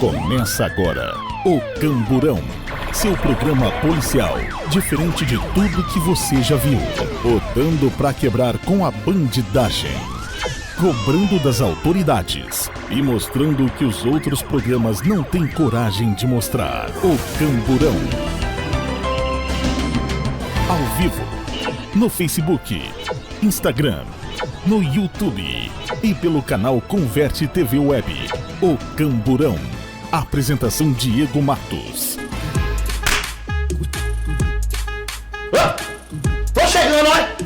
Começa agora o Camburão, seu programa policial, diferente de tudo que você já viu, botando pra quebrar com a bandidagem, cobrando das autoridades e mostrando o que os outros programas não têm coragem de mostrar. O Camburão, ao vivo, no Facebook, Instagram, no YouTube e pelo canal Converte TV Web. O Camburão. Apresentação Diego Matos. Tô chegando, olha!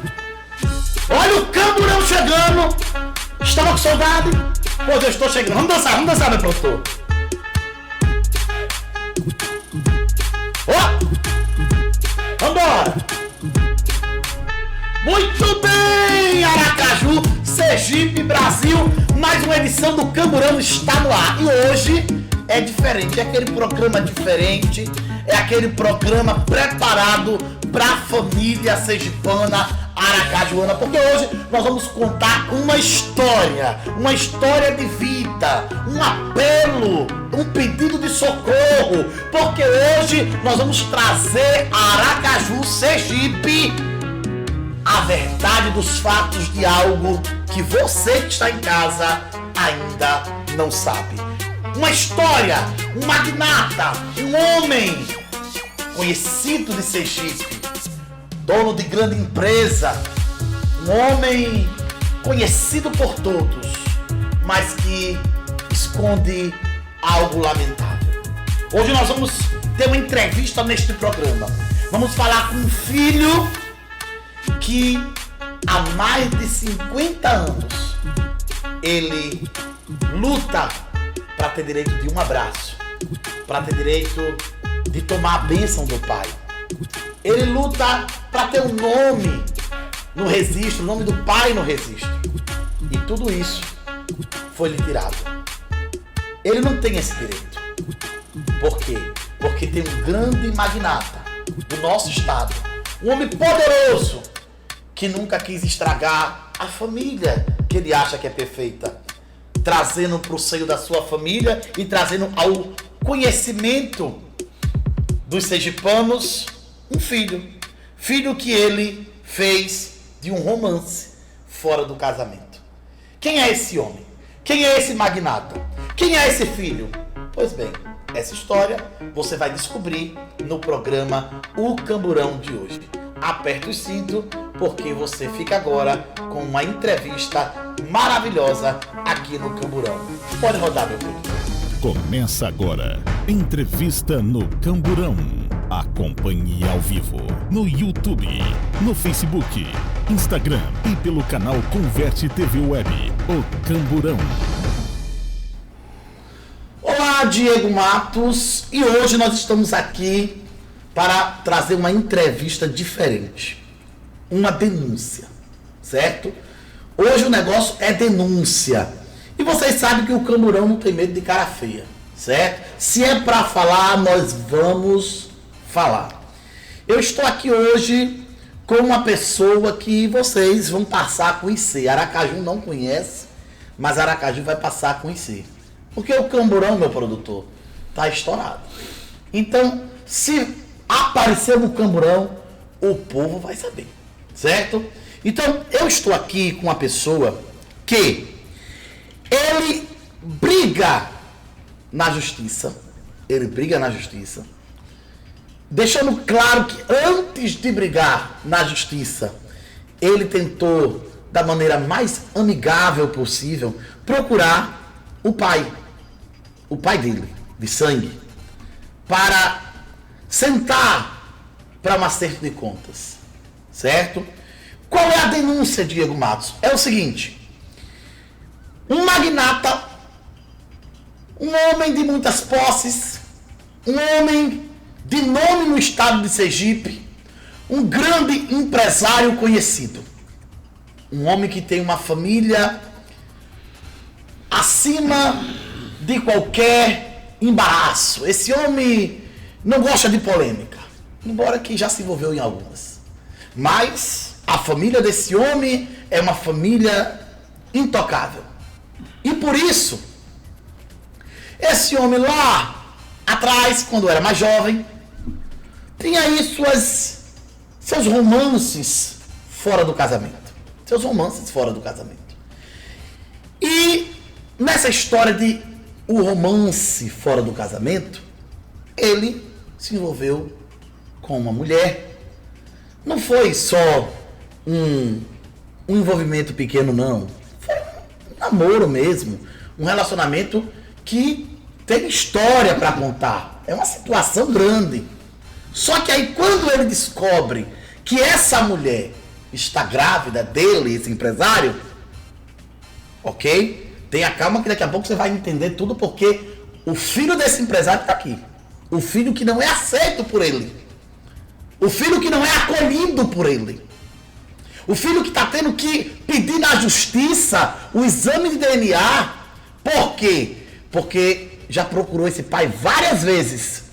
Olha o Camburão chegando! Estava com saudade? Pô, Deus, estou chegando. Vamos dançar, meu produtor. Ó! Vambora! Muito bem, Aracaju, Sergipe, Brasil, mais uma edição do Camburão está no ar. E hoje é diferente, é aquele programa diferente, é aquele programa preparado para a família sergipana, aracajuana, porque hoje nós vamos contar uma história de vida, um apelo, um pedido de socorro, porque hoje nós vamos trazer a Aracaju, Sergipe, a verdade dos fatos de algo que você que está em casa ainda não sabe. Uma história, um magnata, um homem conhecido de Sergipe, dono de grande empresa, um homem conhecido por todos, mas que esconde algo lamentável. Hoje nós vamos ter uma entrevista neste programa. Vamos falar com um filho que há mais de 50 anos ele luta para ter direito de um abraço, para ter direito de tomar a bênção do pai. Ele luta para ter um nome no registro, o nome do pai no registro. E tudo isso foi lhe tirado. Ele não tem esse direito. Por quê? Porque tem um grande magnata do nosso estado, um homem poderoso, que nunca quis estragar a família que ele acha que é perfeita, trazendo para o seio da sua família e trazendo ao conhecimento dos sergipanos um filho que ele fez de um romance fora do casamento. Quem é esse homem? Quem é esse magnata? Quem é esse filho? Pois bem, essa história você vai descobrir no programa O Camburão de hoje. Aperta o cinto, porque você fica agora com uma entrevista maravilhosa aqui no Camburão. Pode rodar, meu filho. Começa agora, entrevista no Camburão. Acompanhe ao vivo no YouTube, no Facebook, Instagram e pelo canal Converte TV Web. O Camburão. Olá, Diego Matos, e hoje nós estamos aqui para trazer uma entrevista diferente, uma denúncia, certo? Hoje o negócio é denúncia, e vocês sabem que o Camburão não tem medo de cara feia, certo? Se é para falar, nós vamos falar. Eu estou aqui hoje com uma pessoa que vocês vão passar a conhecer. Aracaju não conhece, mas Aracaju vai passar a conhecer, porque o Camburão, meu produtor, tá estourado. Então, se aparecer no Camburão, o povo vai saber, certo? Então, eu estou aqui com uma pessoa que ele briga na justiça, deixando claro que antes de brigar na justiça, ele tentou, da maneira mais amigável possível, procurar o pai dele, de sangue, para sentar para um acerto de contas, certo? Qual é a denúncia, Diego Matos? É o seguinte: um magnata, um homem de muitas posses, um homem de nome no estado de Sergipe, um grande empresário conhecido, um homem que tem uma família acima de qualquer embaraço. Esse homem não gosta de polêmica, embora que já se envolveu em algumas. Mas a família desse homem é uma família intocável. E por isso, Esse homem lá atrás, quando era mais jovem, tinha aí seus romances fora do casamento. Seus romances fora do casamento. E nessa história de o romance fora do casamento, ele se envolveu com uma mulher. Não foi só um envolvimento pequeno, não. Foi um namoro mesmo. Um relacionamento que tem história para contar. É uma situação grande. Só que aí quando ele descobre que essa mulher está grávida dele, esse empresário, ok? Tenha calma que daqui a pouco você vai entender tudo, porque o filho desse empresário está aqui. O filho que não é aceito por ele. O filho que não é acolhido por ele. O filho que está tendo que pedir na justiça o exame de DNA. Por quê? Porque já procurou esse pai várias vezes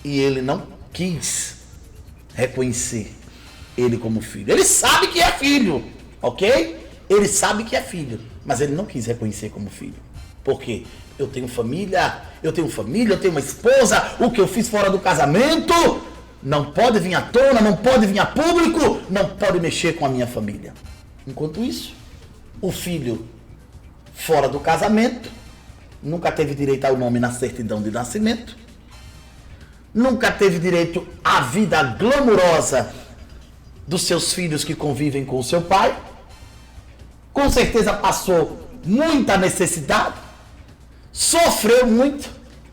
e ele não quis reconhecer ele como filho. Ele sabe que é filho, ok? Ele sabe que é filho, mas ele não quis reconhecer como filho. Por quê? Eu tenho família, eu tenho uma esposa, o que eu fiz fora do casamento não pode vir à tona, não pode vir a público, não pode mexer com a minha família. Enquanto isso, o filho fora do casamento nunca teve direito ao nome na certidão de nascimento, nunca teve direito à vida glamurosa dos seus filhos que convivem com o seu pai, com certeza passou muita necessidade, sofreu muito.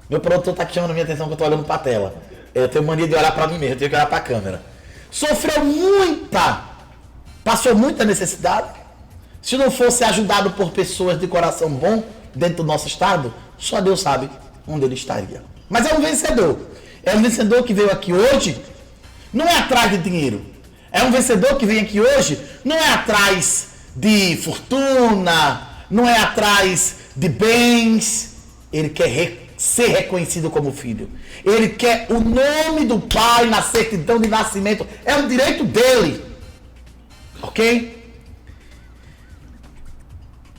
Meu produtor está aqui chamando a minha atenção que eu estou olhando para a tela. Eu tenho mania de olhar para mim mesmo, eu tenho que olhar para a câmera. Sofreu passou muita necessidade. Se não fosse ajudado por pessoas de coração bom dentro do nosso estado, só Deus sabe onde ele estaria. Mas é um vencedor. É um vencedor que veio aqui hoje, não é atrás de dinheiro. É um vencedor que vem aqui hoje, não é atrás de fortuna, não é atrás de bens. Ele quer ser reconhecido como filho. Ele quer o nome do pai na certidão de nascimento. É um direito dele. Ok?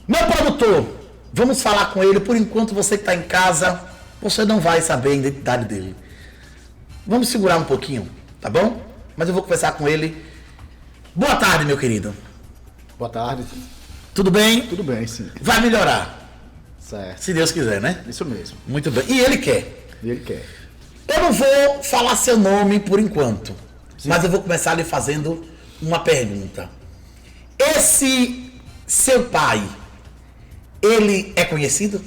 Meu produtor, vamos falar com ele. Por enquanto, você que está em casa, você não vai saber a identidade dele. Vamos segurar um pouquinho, tá bom? Mas eu vou conversar com ele. Boa tarde, meu querido. Boa tarde. Tudo bem? Tudo bem, sim. Vai melhorar. Certo. Se Deus quiser, né? Isso mesmo. Muito bem. E ele quer. E ele quer. Eu não vou falar seu nome por enquanto, mas eu vou começar lhe fazendo uma pergunta. Esse seu pai, ele é conhecido?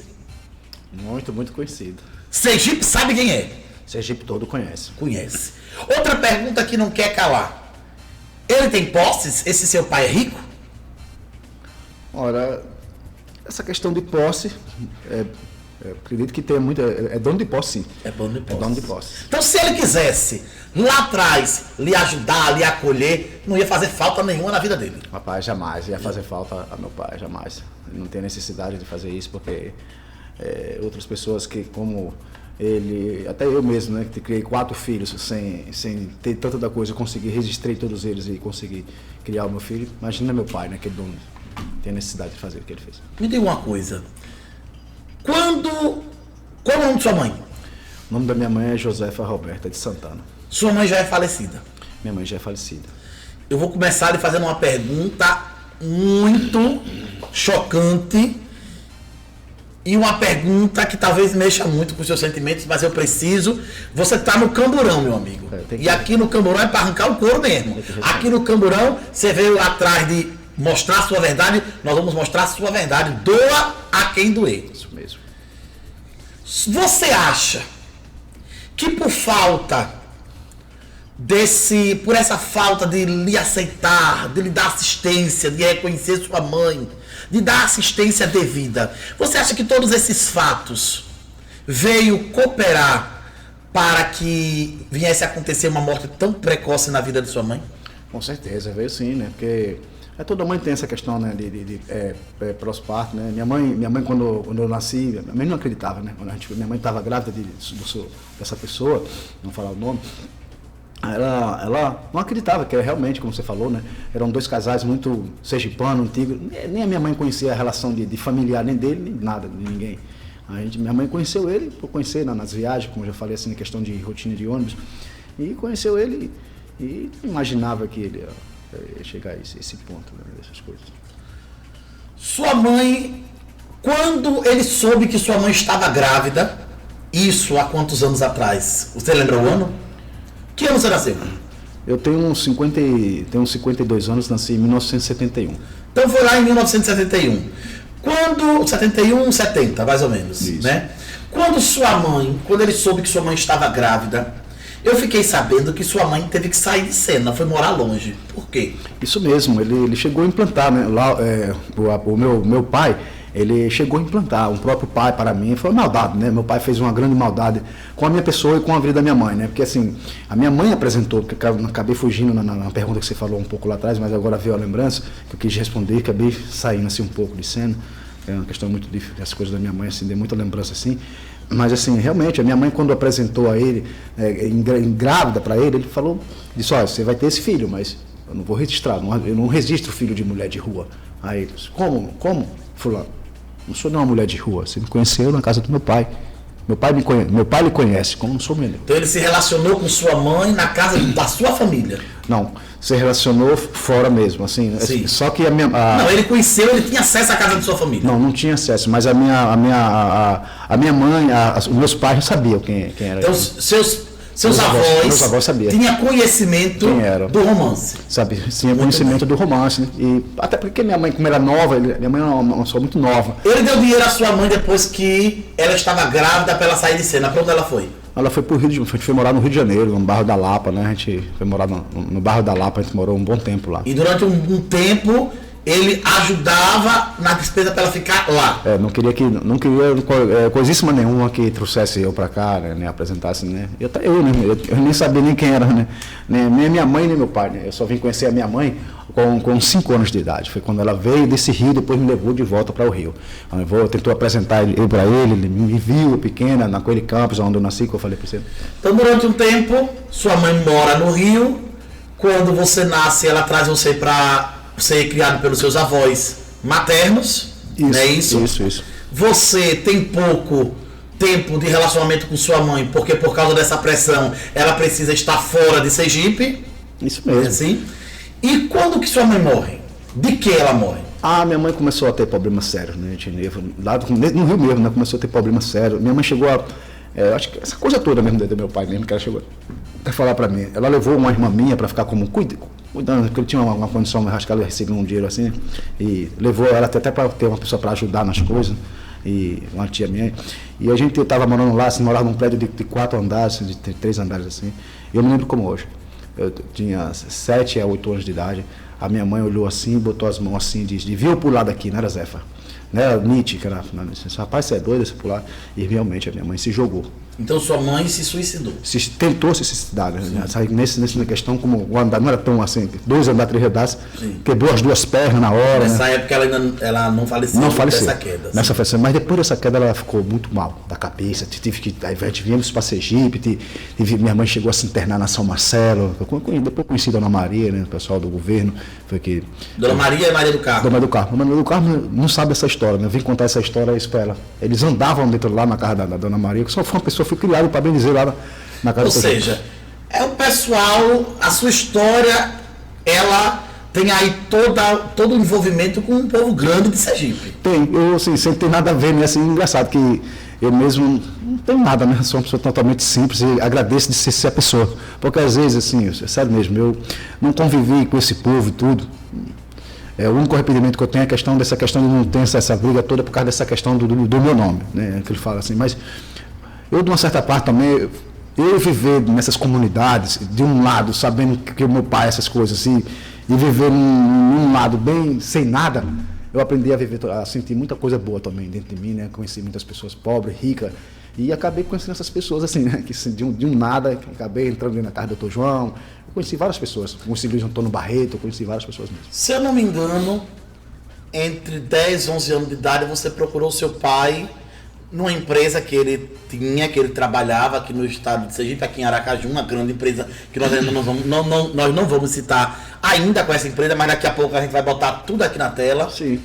Muito, muito conhecido. Sergipe sabe quem é? Sergipe todo conhece. Conhece. Outra pergunta que não quer calar. Ele tem posses? Esse seu pai é rico? Ora, essa questão de posse, acredito que tem muito. É dono de posse, sim. É dono de posse. É dono de posse. Então, se ele quisesse lá atrás lhe ajudar, lhe acolher, não ia fazer falta nenhuma na vida dele. Rapaz, jamais ia fazer falta a meu pai, jamais. Ele não tem necessidade de fazer isso, porque outras pessoas que, como ele, até eu mesmo, né, que criei 4 filhos sem ter tanta da coisa, eu consegui, registrei todos eles e consegui criar o meu filho. Imagina meu pai, né, que não tem necessidade de fazer o que ele fez. Me diga uma coisa. Qual é o nome de sua mãe? O nome da minha mãe é Josefa Roberta de Santana. Sua mãe já é falecida. Minha mãe já é falecida. Eu vou começar lhe fazendo uma pergunta muito chocante e uma pergunta que talvez mexa muito com os seus sentimentos, mas eu preciso. Você está no Camburão, meu amigo. E aqui no Camburão é para arrancar o couro mesmo. Aqui no Camburão, você veio atrás de mostrar a sua verdade, nós vamos mostrar a sua verdade. Doa a quem doer. Isso mesmo. Você acha que por essa falta de lhe aceitar, de lhe dar assistência, de reconhecer sua mãe, de dar assistência devida, você acha que todos esses fatos veio cooperar para que viesse a acontecer uma morte tão precoce na vida de sua mãe? Com certeza, veio sim, né? Porque toda mãe tem essa questão, né, de pós-parto, né? Minha mãe quando eu nasci, minha mãe não acreditava, né? Minha mãe estava grávida dessa pessoa, não falar o nome, ela não acreditava que realmente, como você falou, né? Eram 2 casais muito sergipanos, antigos. Nem a minha mãe conhecia a relação de familiar, nem dele, nem nada, de ninguém. Minha mãe conheceu ele, por conhecer nas viagens, como eu já falei, assim, na questão de rotina de ônibus, e conheceu ele e imaginava que ele ia chegar a esse ponto, né, dessas coisas. Sua mãe, quando ele soube que sua mãe estava grávida, isso há quantos anos atrás? Você lembra o ano? Que ano você nasceu? Eu tenho 52 anos, nasci em 1971. Então foi lá em 1971. Quando 71, 70, mais ou menos, isso, né? Quando ele soube que sua mãe estava grávida, eu fiquei sabendo que sua mãe teve que sair de cena, foi morar longe. Por quê? Isso mesmo, ele chegou a implantar, né? Lá, o meu pai, ele chegou a implantar, o próprio pai para mim, foi uma maldade, né? Meu pai fez uma grande maldade com a minha pessoa e com a vida da minha mãe, né? Porque assim, a minha mãe apresentou, porque eu acabei fugindo na pergunta que você falou um pouco lá atrás, mas agora veio a lembrança, que eu quis responder, acabei saindo assim um pouco de cena, é uma questão muito difícil, as coisas da minha mãe, assim, dei muita lembrança assim, mas assim, realmente, a minha mãe quando apresentou a ele, grávida para ele falou, disse, olha, você vai ter esse filho, mas eu não vou registrar, eu não registro filho de mulher de rua. Aí ele disse, como, fulano? Não sou nenhuma mulher de rua, você me conheceu na casa do meu pai. Meu pai lhe conhece, como não sou melhor. Então ele se relacionou com sua mãe na casa da sua família? Não, se relacionou fora mesmo, assim. Sim. Só que Não, ele conheceu, ele tinha acesso à casa da sua família? Não tinha acesso, mas a minha mãe, os meus pais já sabiam quem era. Então seus avós sabiam. Tinha conhecimento do romance. Sabe, tinha conhecimento do romance, né? E até porque minha mãe, como era nova, minha mãe era uma pessoa muito nova. Ele deu dinheiro à sua mãe depois que ela estava grávida para ela sair de cena. Para onde ela foi? Ela foi pro Rio de Janeiro, a gente foi morar no Rio de Janeiro, no bairro da Lapa, né? A gente foi morar no bairro da Lapa, a gente morou um bom tempo lá. E durante um tempo ele ajudava na despesa para ela ficar lá. Não queria coisíssima nenhuma que trouxesse eu para cá, né, nem apresentasse, né? Eu nem sabia nem quem era, né? Nem minha mãe nem meu pai, né? Eu só vim conhecer a minha mãe com 5 anos de idade. Foi quando ela veio desse Rio, depois me levou de volta para o Rio. Tentou apresentar ele para ele me viu pequena naquele campus onde eu nasci, que eu falei para você. Então durante um tempo, sua mãe mora no Rio. Quando você nasce, ela traz você para ser criado pelos seus avós maternos, não é isso? Isso. Você tem pouco tempo de relacionamento com sua mãe, porque por causa dessa pressão, ela precisa estar fora de Sergipe. Isso mesmo. É assim? E quando que sua mãe morre? De que ela morre? Minha mãe começou a ter problemas sérios, né, lá no Rio mesmo, né, começou a ter problemas sérios. Minha mãe chegou acho que essa coisa toda mesmo do meu pai mesmo, que ela chegou a falar para mim. Ela levou uma irmã minha para ficar como cuidando, porque ele tinha uma condição, acho que ela recebia um dinheiro assim, e levou ela até para ter uma pessoa para ajudar nas coisas, e uma tia minha. E a gente estava morando lá, assim, morava num prédio de 4 andares, de 3 andares assim, e eu me lembro como hoje. Eu tinha 7 a 8 anos de idade, a minha mãe olhou assim, botou as mãos assim, viu pular daqui, não era Zefa. Não era Nietzsche, que era, rapaz, você é doido, você pular. E realmente a minha mãe se jogou. Então sua mãe se suicidou? Tentou se suicidar, né? Nessa questão, como o andar não era tão assim, 2 andares, 3 andares, quebrou as 2 pernas na hora. Nessa época ela não faleceu. Não faleceu. Dessa queda. Nessa faleceu, mas depois dessa queda ela ficou muito mal da cabeça. Aí a gente viemos para Sergipe, minha mãe chegou a se internar na São Marcelo. Depois conheci a Dona Maria, né? O pessoal do governo. Foi que. Dona Maria e Maria do Carmo. Dona Maria do Carmo não sabe essa história, né? Eu vim contar essa história isso para ela. Eles andavam dentro lá na casa da Dona Maria, que só foi uma pessoa, fui criado para bem dizer lá na casa. Ou seja, é o pessoal, a sua história, ela tem aí todo o envolvimento com um povo grande de Sergipe. Tem, eu assim, sem ter nada a ver, né? Assim, engraçado que eu mesmo não tenho nada, né? Sou uma pessoa totalmente simples e agradeço de ser a pessoa. Porque às vezes, assim, sério mesmo, eu não convivi com esse povo e tudo. O único arrependimento que eu tenho é dessa questão de não ter essa briga toda por causa dessa questão do meu nome, né? Que ele fala assim, mas eu, de uma certa parte também, eu viver nessas comunidades, de um lado, sabendo que o meu pai, essas coisas assim, e viver num lado bem, sem nada, eu aprendi a sentir muita coisa boa também dentro de mim, né? Conheci muitas pessoas pobres, ricas, e acabei conhecendo essas pessoas assim, né? Que de um nada, acabei entrando na casa do Dr. João, eu conheci várias pessoas, conheci Luiz Antônio Barreto, eu conheci várias pessoas mesmo. Se eu não me engano, entre 10 e 11 anos de idade, você procurou seu pai numa empresa que ele trabalhava aqui no estado de Sergipe, aqui em Aracaju, uma grande empresa que nós ainda nós não vamos citar ainda com essa empresa, mas daqui a pouco a gente vai botar tudo aqui na tela. Sim.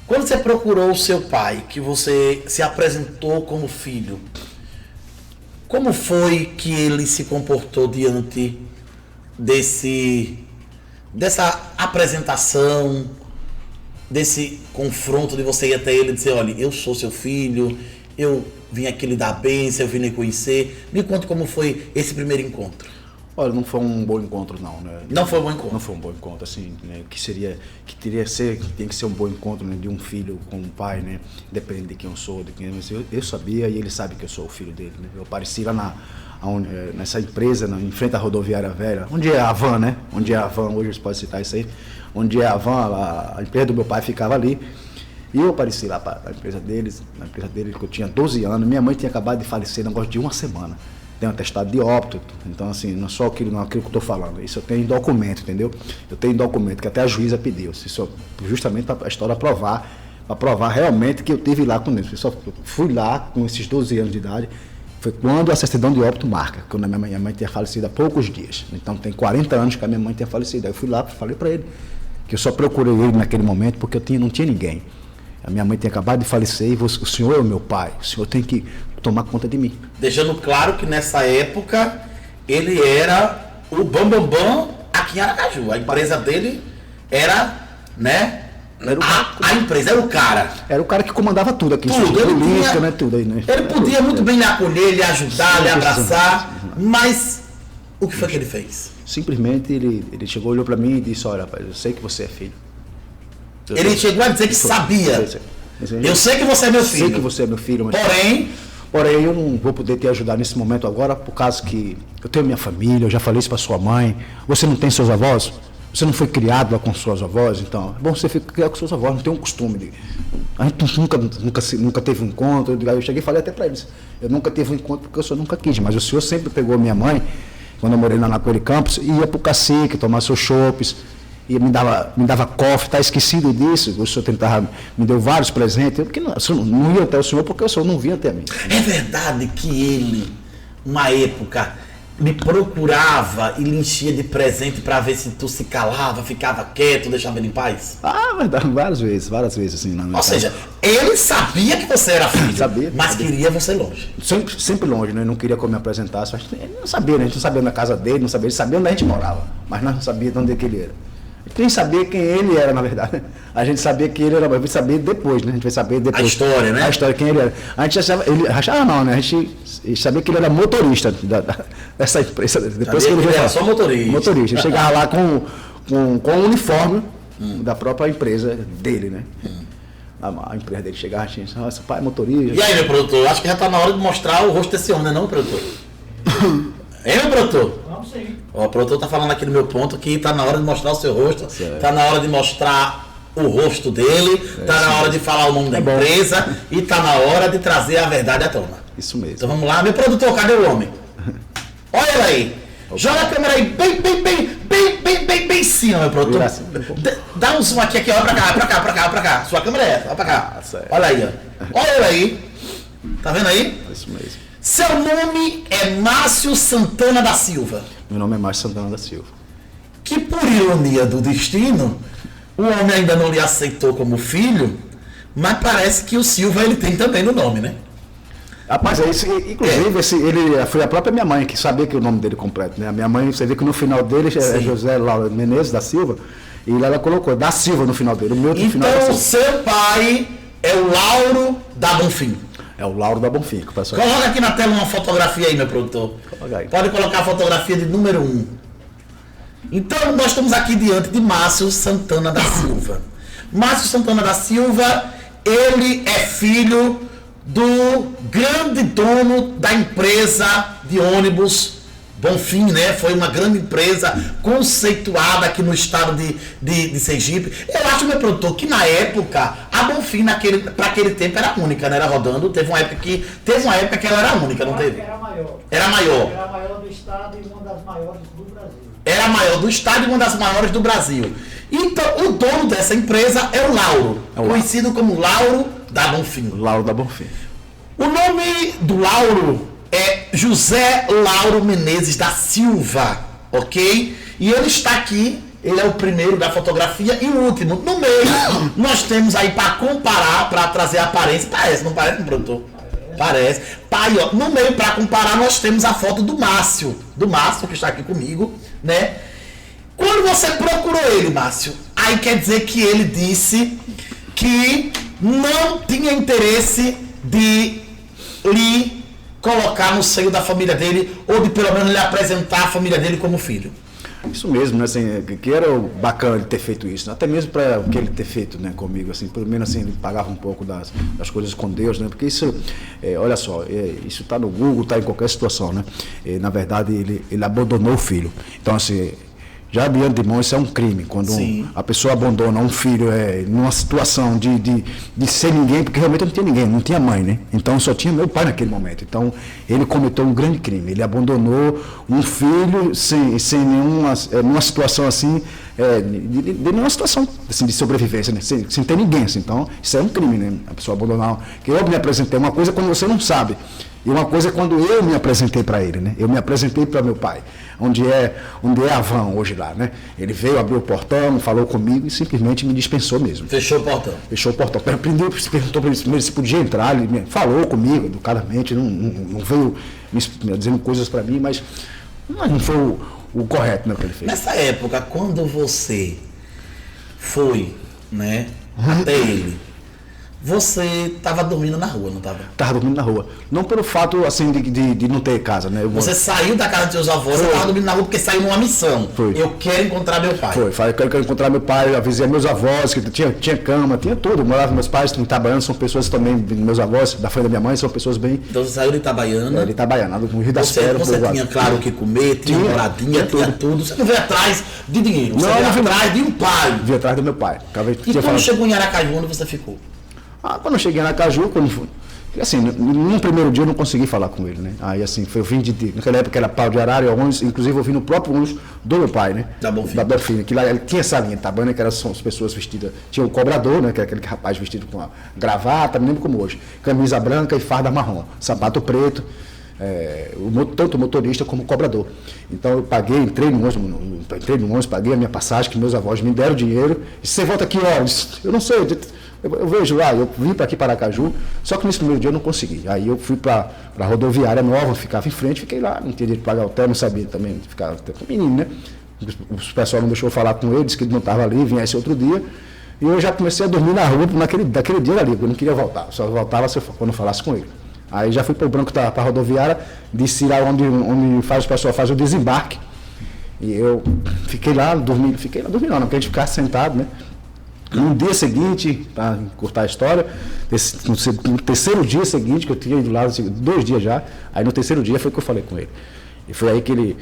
Quando você procurou o seu pai, que você se apresentou como filho, como foi que ele se comportou diante dessa apresentação, desse confronto de você ir até ele e dizer, olha, eu sou seu filho, eu vim aqui lhe dar bênção, eu vim lhe conhecer. Me conte como foi esse primeiro encontro. Olha, não foi um bom encontro, não, né? Não foi um bom encontro? Não foi um bom encontro, assim, né? Que tem que ser um bom encontro, né? De um filho com um pai, né? Depende de quem eu sou, de quem eu sabia e ele sabe que eu sou o filho dele, né? Eu apareci lá nessa empresa, em frente à rodoviária velha, onde é a Van, né? Onde é a Van, hoje você pode citar isso aí, onde é a Van, a empresa do meu pai ficava ali. E eu apareci lá na empresa dele, que eu tinha 12 anos, minha mãe tinha acabado de falecer, negócio de uma semana. Tem um atestado de óbito, então assim, não é só aquilo que eu estou falando, isso eu tenho em documento, entendeu? Eu tenho em documento que até a juíza pediu, isso justamente para a história para provar realmente que eu estive lá com ele. Eu só fui lá com esses 12 anos de idade, foi quando a certidão de óbito marca, quando a minha mãe tinha falecido há poucos dias, então tem 40 anos que a minha mãe tinha falecido, aí eu fui lá e falei para ele que eu só procurei ele naquele momento porque não tinha ninguém. A minha mãe tinha acabado de falecer e o senhor é o meu pai, o senhor tem que tomar conta de mim. Deixando claro que nessa época ele era o bambambam aqui em Aracaju. A empresa dele era, né? A empresa era o cara. Era o cara que comandava tudo aqui. Tudo. Política, né? Tudo aí, né? Ele podia muito bem lhe acolher, lhe ajudar, lhe abraçar, mas o que foi que ele fez? Simplesmente ele chegou, olhou para mim e disse, olha, rapaz, eu sei que você é filho. Ele chegou a dizer que sabia. Eu sei que você é meu filho. Sei que você é meu filho, mas... Porém, eu não vou poder te ajudar nesse momento agora, por causa que eu tenho minha família, eu já falei isso para sua mãe. Você não tem seus avós? Você não foi criado lá com suas avós? Então, é bom você ficar criado com seus avós, não tem um costume de... A gente nunca teve um encontro. Eu cheguei e falei até para eles, eu nunca tive um encontro porque eu nunca quis, mas o senhor sempre pegou minha mãe, quando eu morei na Coelho Campos, ia para o cacique, tomar seus chopes, e me dava cofre, está esquecido disso, o senhor me deu vários presentes, porque não ia até o senhor, porque o senhor não vinha até mim. É verdade que ele, uma época, me procurava e lhe enchia de presente para ver se tu se calava, ficava quieto, deixava ele em paz? Verdade, várias vezes, assim. Ou seja, ele sabia que você era filho, mas queria você longe. Sempre longe, né? Não queria que eu me apresentasse, mas ele não sabia, né? A gente não sabia na casa dele, não sabia, ele sabia onde a gente morava, mas nós não sabíamos de onde é que ele era. A gente nem sabia quem ele era, na verdade. A gente sabia que ele era, mas vai saber depois, né? A gente vai saber depois. A história, né? A história, quem ele era. A gente achava não, né? A gente sabia que ele era motorista dessa empresa. Depois sabia que ele era só motorista. Motorista. Ele chegava lá com o uniforme da própria empresa dele, né? A empresa dele chegava e disse, seu pai é motorista. E aí, meu produtor? Acho que já está na hora de mostrar o rosto desse homem, não, meu produtor? Hein, meu produtor? Não, sim. O produtor tá falando aqui no meu ponto que tá na hora de mostrar o seu rosto, tá na hora de mostrar o rosto dele, tá na hora de falar o nome da empresa e tá na hora de trazer a verdade à tona. Isso mesmo. Então vamos lá, meu produtor, cadê o homem? Olha ele aí. Joga a câmera aí bem em cima, meu produtor. Dá um zoom aqui, ó, pra cá. Sua câmera é essa, ó pra cá. Olha aí, ó. Olha ele aí. Tá vendo aí? Isso mesmo. Seu nome é Márcio Santana da Silva. Meu nome é Márcio Santana da Silva. Que por ironia do destino, o homem ainda não lhe aceitou como filho, mas parece que o Silva ele tem também no nome, né? Rapaz, inclusive, foi a própria minha mãe que sabia que o nome dele completo, né? A minha mãe, você vê que no final dele é José Lauro Menezes da Silva, e ela colocou da Silva no final dele. O meu então, final o seu pai é o Lauro da Bonfim. É o Lauro da Bonfim. Coloca aqui na tela uma fotografia aí, meu produtor. Pode colocar a fotografia de número 1. Então, nós estamos aqui diante de Márcio Santana da Silva. Márcio Santana da Silva, ele é filho do grande dono da empresa de ônibus Bonfim, né? Foi uma grande empresa conceituada aqui no estado de Sergipe. Eu acho, meu produtor, que na época a Bonfim, para aquele tempo, era única, né? Era rodando. Teve uma época que ela era única, não teve? Era maior. Era maior. Era a maior do estado e uma das maiores do Brasil. Era a maior do estado e uma das maiores do Brasil. Então, o dono dessa empresa é o Lauro, conhecido como Lauro da Bonfim. Lauro da Bonfim. O nome do Lauro é José Lauro Menezes da Silva, ok? E ele está aqui, Ele é o primeiro da fotografia e o último. No meio, nós temos aí para comparar, para trazer a aparência. Parece, não parece, produtor? Parece. Pai, ó, no meio, para comparar, nós temos a foto do Márcio. Do Márcio, que está aqui comigo, né? Quando você procurou ele, Márcio, aí quer dizer que ele disse que não tinha interesse de lhe colocar no seio da família dele, ou de pelo menos lhe apresentar a família dele como filho. Isso mesmo, né? Assim, que era bacana ele ter feito isso, né? Até mesmo para o que ele ter feito, né, comigo, assim, pelo menos assim, ele pagava um pouco das coisas com Deus, né? Porque isso, olha só, isso está no Google, está em qualquer situação, né? Na verdade, ele abandonou o filho. Então, assim, já de antemão, isso é um crime, quando a pessoa abandona um filho numa situação de ser ninguém, porque realmente não tinha ninguém, não tinha mãe, né? Então só tinha meu pai naquele momento. Então ele cometeu um grande crime, ele abandonou um filho sem nenhuma, numa situação assim, de nenhuma situação assim, de sobrevivência, né? Sem ter ninguém, assim. Então isso é um crime, né? A pessoa abandonar, que eu me apresentei, uma coisa quando você não sabe, e uma coisa é quando eu me apresentei para ele, né? Eu me apresentei para meu pai, onde é a van hoje lá, né? Ele veio, abriu o portão, falou comigo e simplesmente me dispensou mesmo. Fechou o portão. Fechou o portão. Perguntou para ele primeiro se podia entrar, ele falou comigo educadamente, não veio me dizendo coisas para mim, mas não foi o correto, né, que ele fez. Nessa época, quando você foi, né, até ele, você estava dormindo na rua, não estava? Estava dormindo na rua. Não pelo fato, assim, de não ter casa, né? Você saiu da casa dos seus avós, você estava dormindo na rua porque saiu numa missão. Foi. Eu quero encontrar meu pai. Falei, eu quero encontrar meu pai, avisei meus avós, que tinha cama, tinha tudo. Morava meus pais em Itabaiana, são pessoas também, meus avós, da família da minha mãe, são pessoas bem... Então você saiu de Itabaiana. De Itabaiana, no Rio das Pedras. Você tinha, claro, o que comer, tinha moradinha, tinha tudo. Você não veio atrás de dinheiro, você veio atrás de um pai. Vim atrás do meu pai. E quando chegou em Aracaju, onde você ficou? Quando eu cheguei em Aracaju, assim, num primeiro dia eu não consegui falar com ele, né? Aí assim, eu vim naquela época era pau de arara, ônibus, inclusive eu vim no próprio ônibus do meu pai, né? Da Bonfim. Da Bonfim, que lá ele tinha essa linha, Itabaiana, que eram as pessoas vestidas, tinha o cobrador, né? Que era aquele rapaz vestido com a gravata, não lembro como hoje, camisa branca e farda marrom, sapato preto, tanto o motorista como o cobrador. Então eu paguei, entrei no ônibus, paguei a minha passagem, que meus avós me deram dinheiro, e você volta aqui, ó, eu não sei, eu vejo lá, eu vim para aqui para Aracaju, só que nesse primeiro dia eu não consegui. Aí eu fui para a rodoviária nova, ficava em frente, fiquei lá, não tinha jeito de pagar hotel, não sabia também, ficava menino, né? O pessoal não deixou eu falar com ele, disse que ele não estava ali, vinha esse outro dia, e eu já comecei a dormir na rua daquele dia ali, porque eu não queria voltar, só voltava quando eu falasse com ele. Aí já fui para o Branco para a rodoviária, disse lá onde o pessoal faz o desembarque, e eu fiquei lá dormindo, não, porque a gente ficava sentado, né? No dia seguinte, para encurtar a história, no terceiro dia seguinte, que eu tinha ido lá, 2 dias já, aí no terceiro dia foi que eu falei com ele. E foi aí que ele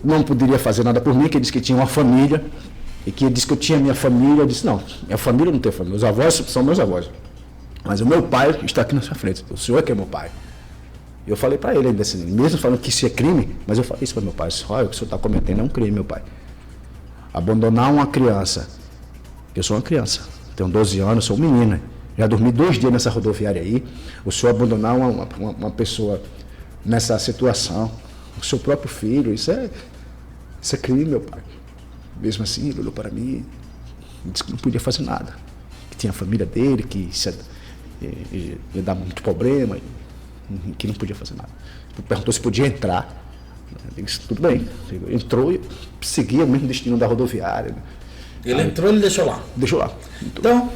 não poderia fazer nada por mim, que ele disse que tinha uma família, e que ele disse que eu tinha minha família. Eu disse, não, minha família não tem família, meus avós são meus avós. Mas o meu pai está aqui na sua frente, o senhor é que é meu pai. E eu falei para ele ainda assim, mesmo falando que isso é crime, mas eu falei isso para meu pai, olha, o que o senhor está cometendo é um crime, meu pai. Abandonar uma criança. Eu sou uma criança, tenho 12 anos, sou um menino. Já dormi 2 dias nessa rodoviária aí. O senhor abandonar uma pessoa nessa situação, o seu próprio filho, isso é crime, meu pai. Mesmo assim, ele olhou para mim e disse que não podia fazer nada. Que tinha a família dele, que ia dar muito problema, e que não podia fazer nada. Perguntou se podia entrar. Eu disse, tudo bem. Entrou e seguia o mesmo destino da rodoviária. Ele entrou e ele deixou lá? Deixou lá. Então,